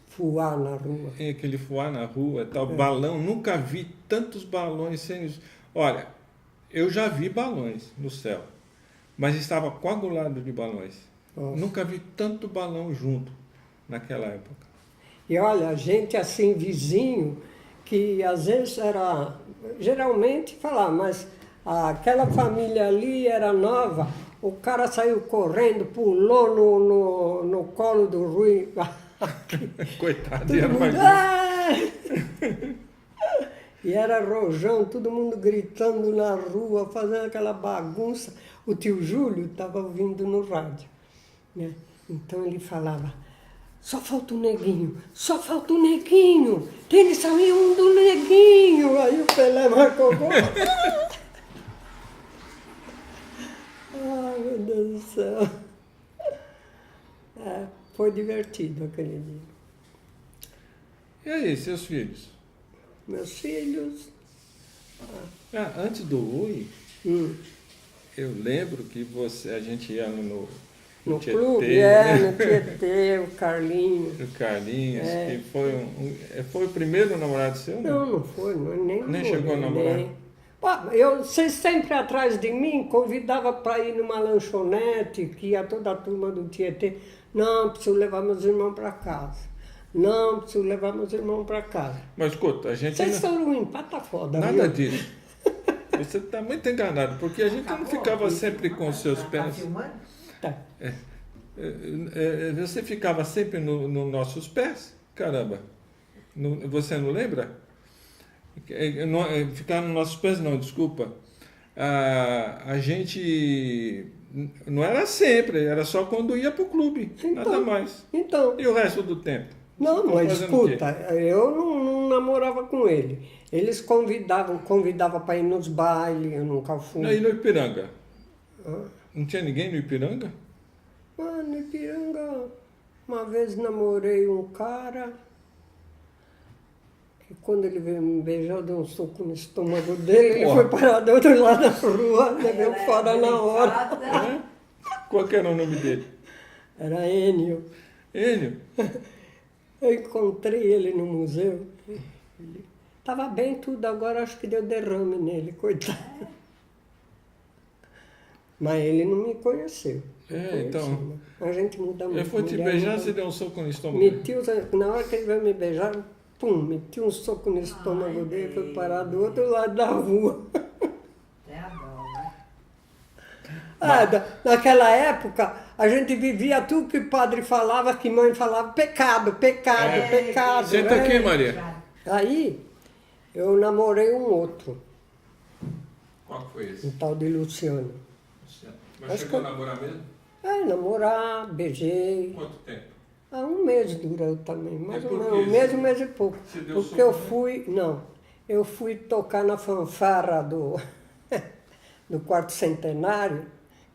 Speaker 1: fuá na rua.
Speaker 3: Aquele voar na rua, tal, balão. Nunca vi tantos balões sendo... Olha, eu já vi balões no céu, mas estava coagulado de balões.
Speaker 1: Nossa.
Speaker 3: Nunca vi tanto balão junto naquela época.
Speaker 1: E olha, a gente assim, vizinho, que às vezes era, geralmente falar, mas aquela família ali era nova, o cara saiu correndo, pulou no colo do Rui.
Speaker 3: Coitado,
Speaker 1: Todo
Speaker 3: era
Speaker 1: mundo,
Speaker 3: mais...
Speaker 1: "Ai!" E era rojão, todo mundo gritando na rua, fazendo aquela bagunça. O tio Júlio estava ouvindo no rádio, né? Então ele falava, só falta o neguinho, só falta o neguinho, tem que sair um do neguinho. Aí o Pelé marcou gol. Ai, meu Deus do céu. Foi divertido aquele dia.
Speaker 3: E aí, seus filhos?
Speaker 1: Meus filhos...
Speaker 3: Antes do Rui,
Speaker 1: Hum.
Speaker 3: eu lembro que a gente ia no
Speaker 1: No
Speaker 3: Tietê,
Speaker 1: clube,
Speaker 3: né?
Speaker 1: no Tietê, o Carlinho.
Speaker 3: O Carlinhos, que foi foi o primeiro namorado seu, né?
Speaker 1: Não foi, nem
Speaker 3: Nem chegou a namorar?
Speaker 1: Vocês sempre atrás de mim, convidava para ir numa lanchonete, que ia toda a turma do Tietê. Não, preciso levar meus irmãos para casa. Não, preciso levar meus irmãos para casa.
Speaker 3: Mas escuta, a gente...
Speaker 1: Vocês foram em pata foda,
Speaker 3: Nada
Speaker 1: viu?
Speaker 3: disso. Você está muito enganado, porque a gente não ficava sempre com os seus
Speaker 2: Tá
Speaker 3: pés...
Speaker 2: filmando?
Speaker 1: Tá.
Speaker 3: Você ficava sempre nos nossos pés? Caramba. Você não lembra? Ficar nos nossos pés, não, desculpa. A gente não era sempre, era só quando ia para o clube, nada mais.
Speaker 1: Então,
Speaker 3: E o resto do tempo?
Speaker 1: não,
Speaker 3: Você
Speaker 1: mas
Speaker 3: fazendo o quê?
Speaker 1: escuta, eu não namorava com ele. Eles convidavam para ir nos bailes, eu nunca fui.
Speaker 3: E no Ipiranga?
Speaker 1: Ah.
Speaker 3: Não tinha ninguém no Ipiranga?
Speaker 1: No Ipiranga, uma vez namorei um cara que quando ele veio me beijar, eu dei um soco no estômago dele, ele foi parar do outro lado da rua, levei fora na hora.
Speaker 3: É? Qual que era o nome dele?
Speaker 1: Era Enio.
Speaker 3: Enio?
Speaker 1: Eu encontrei ele no museu. Ele estava bem tudo, agora acho que deu derrame nele, coitado. Mas ele não me conheceu.
Speaker 3: Então...
Speaker 1: A gente muda muito.
Speaker 3: Ele foi te
Speaker 1: mulher
Speaker 3: beijar,
Speaker 1: muda.
Speaker 3: você deu um soco no estômago?
Speaker 1: Na hora que ele veio me beijar, pum, meti um soco no estômago dele e foi parar do outro lado da rua.
Speaker 2: É a dó, né?
Speaker 1: Naquela época, a gente vivia tudo que o padre falava, que mãe falava, pecado, pecado, pecado.
Speaker 3: Senta
Speaker 1: né?
Speaker 3: aqui, Maria.
Speaker 1: Aí, eu namorei um outro,
Speaker 3: Qual que foi esse?
Speaker 1: um tal de Luciano.
Speaker 3: Mas chegou a namorar mesmo?
Speaker 1: Namorar, beijei.
Speaker 3: Quanto tempo?
Speaker 1: 1 mês durou também, mais ou
Speaker 3: por
Speaker 1: menos,
Speaker 3: quê?
Speaker 1: 1 mês e pouco.
Speaker 3: Você deu
Speaker 1: Porque
Speaker 3: soco
Speaker 1: eu
Speaker 3: nele?
Speaker 1: fui, não, eu fui tocar na fanfarra do quarto centenário,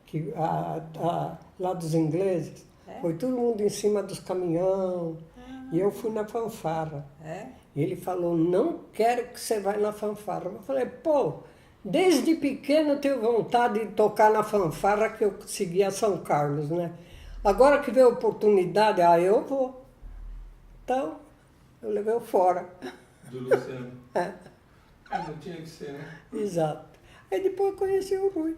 Speaker 1: que lá dos ingleses, foi todo mundo em cima dos caminhões, e eu fui na fanfarra.
Speaker 2: É?
Speaker 1: E ele falou, não quero que você vá na fanfarra. Eu falei, desde pequeno eu tenho vontade de tocar na fanfarra que eu seguia São Carlos, né? Agora que veio a oportunidade, eu vou. Então, eu levei o fora.
Speaker 3: Do Luciano. Não tinha que ser, né?
Speaker 1: Exato. Aí depois eu conheci o Rui.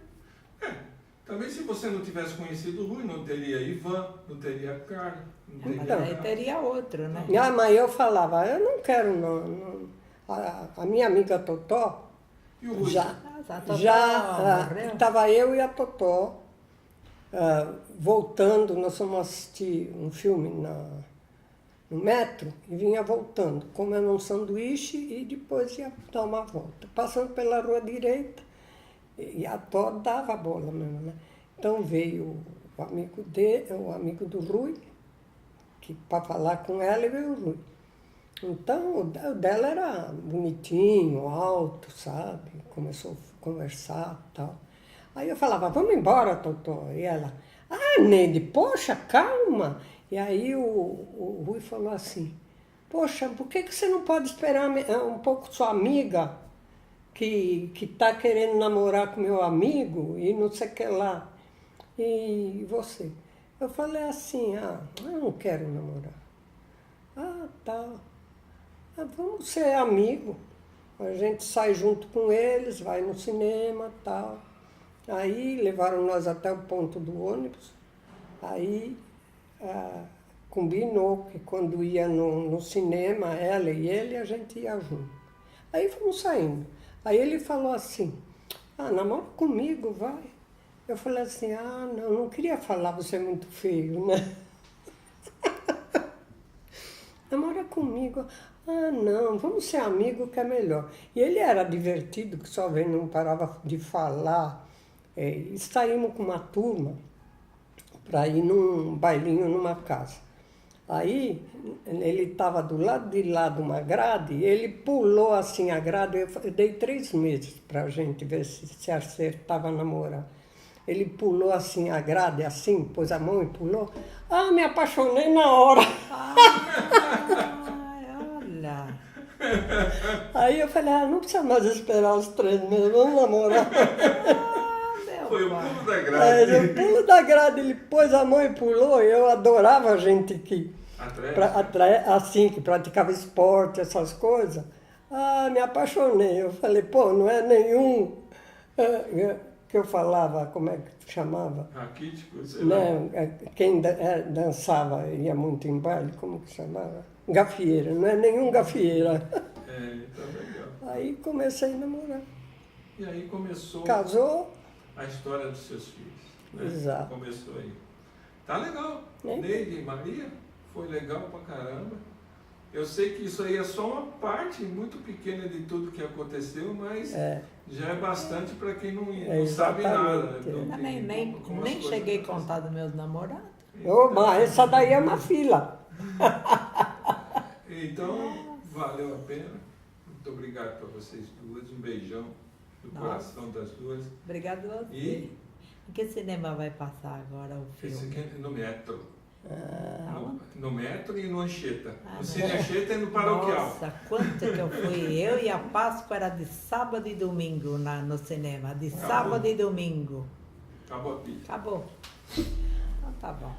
Speaker 3: Talvez se você não tivesse conhecido o Rui, não teria Ivan, não teria Carlos, não teria...
Speaker 1: Então.
Speaker 2: Mas aí teria outro, né?
Speaker 1: Mas eu falava, eu não quero não. A minha amiga Totó,
Speaker 3: E o Rui?
Speaker 1: já
Speaker 2: Totó morreu?
Speaker 1: estava eu e a Totó voltando, nós fomos assistir um filme no metro e vinha voltando, comendo um sanduíche e depois ia dar uma volta. Passando pela rua direita, e a Tó dava a bola mesmo, né? Então veio o amigo do Rui, que para falar com ela, e veio o Rui. Então o dela era bonitinho, alto, sabe? Começou a conversar e tal. Aí eu falava, vamos embora, Totó. E ela, Neide, poxa, calma. E aí o Rui falou assim, poxa, por que você não pode esperar um pouco sua amiga que está querendo namorar com meu amigo e não sei o que lá. E você? Eu falei assim, eu não quero namorar. Tá. Vamos ser amigos. A gente sai junto com eles, vai no cinema e tal. Aí levaram nós até o ponto do ônibus. Aí combinou que quando ia no cinema, ela e ele, a gente ia junto. Aí fomos saindo. Aí ele falou assim, namora comigo, vai. Eu falei assim, não queria falar, você é muito feio, né? Namora comigo. Não, vamos ser amigos que é melhor. E ele era divertido, que só vendo, não parava de falar. E saímos com uma turma para ir num bailinho numa casa. Aí ele estava do lado de lá de uma grade, ele pulou assim a grade, eu dei 3 meses para a gente ver se acertava a namorar. Ele pulou assim a grade, assim, pôs a mão e pulou. Me apaixonei na hora.
Speaker 2: Olha.
Speaker 1: Aí eu falei, não precisa mais esperar os 3 meses, vamos namorar.
Speaker 3: Foi o pulo da grade.
Speaker 1: O pulo da grade, ele pôs a mão e pulou, eu adorava a gente que...
Speaker 3: Atrás?
Speaker 1: Assim, que praticava esporte, essas coisas. Ah, me apaixonei. Eu falei, pô, não é nenhum que eu falava, como é que chamava?
Speaker 3: Raquítico, sei lá.
Speaker 1: Não, quem dançava, ia muito em baile, como que chamava? Gafieira, não é nenhum gafieira.
Speaker 3: É, então legal.
Speaker 1: Aí comecei a namorar.
Speaker 3: E aí começou
Speaker 1: Casou,
Speaker 3: a história dos seus filhos. Né?
Speaker 1: Exato.
Speaker 3: Começou aí. Tá legal.
Speaker 1: É.
Speaker 3: Neide e Maria, foi legal pra caramba. Eu sei que isso aí é só uma parte muito pequena de tudo que aconteceu, mas já é bastante para quem não sabe nada.
Speaker 1: exatamente.
Speaker 3: Né?
Speaker 2: Nem
Speaker 3: Como as coisas
Speaker 2: cheguei a
Speaker 3: acontecem.
Speaker 2: contar dos meus namorados.
Speaker 1: Mas essa daí é uma fila.
Speaker 3: Então, valeu a pena. Muito obrigado para vocês duas. Um beijão no coração das duas.
Speaker 2: Obrigado a você.
Speaker 3: E
Speaker 2: Em que cinema vai passar agora o filme?
Speaker 3: esse aqui é no metro.
Speaker 2: Aonde?
Speaker 3: No metro e no Anchieta.
Speaker 2: Ah,
Speaker 3: No Cine Anchieta e no Paroquial.
Speaker 2: Nossa, quanto que eu fui. Eu e a Páscoa era de sábado e domingo no cinema. De sábado e domingo.
Speaker 3: Acabou a pizza.
Speaker 2: Acabou. Então tá bom.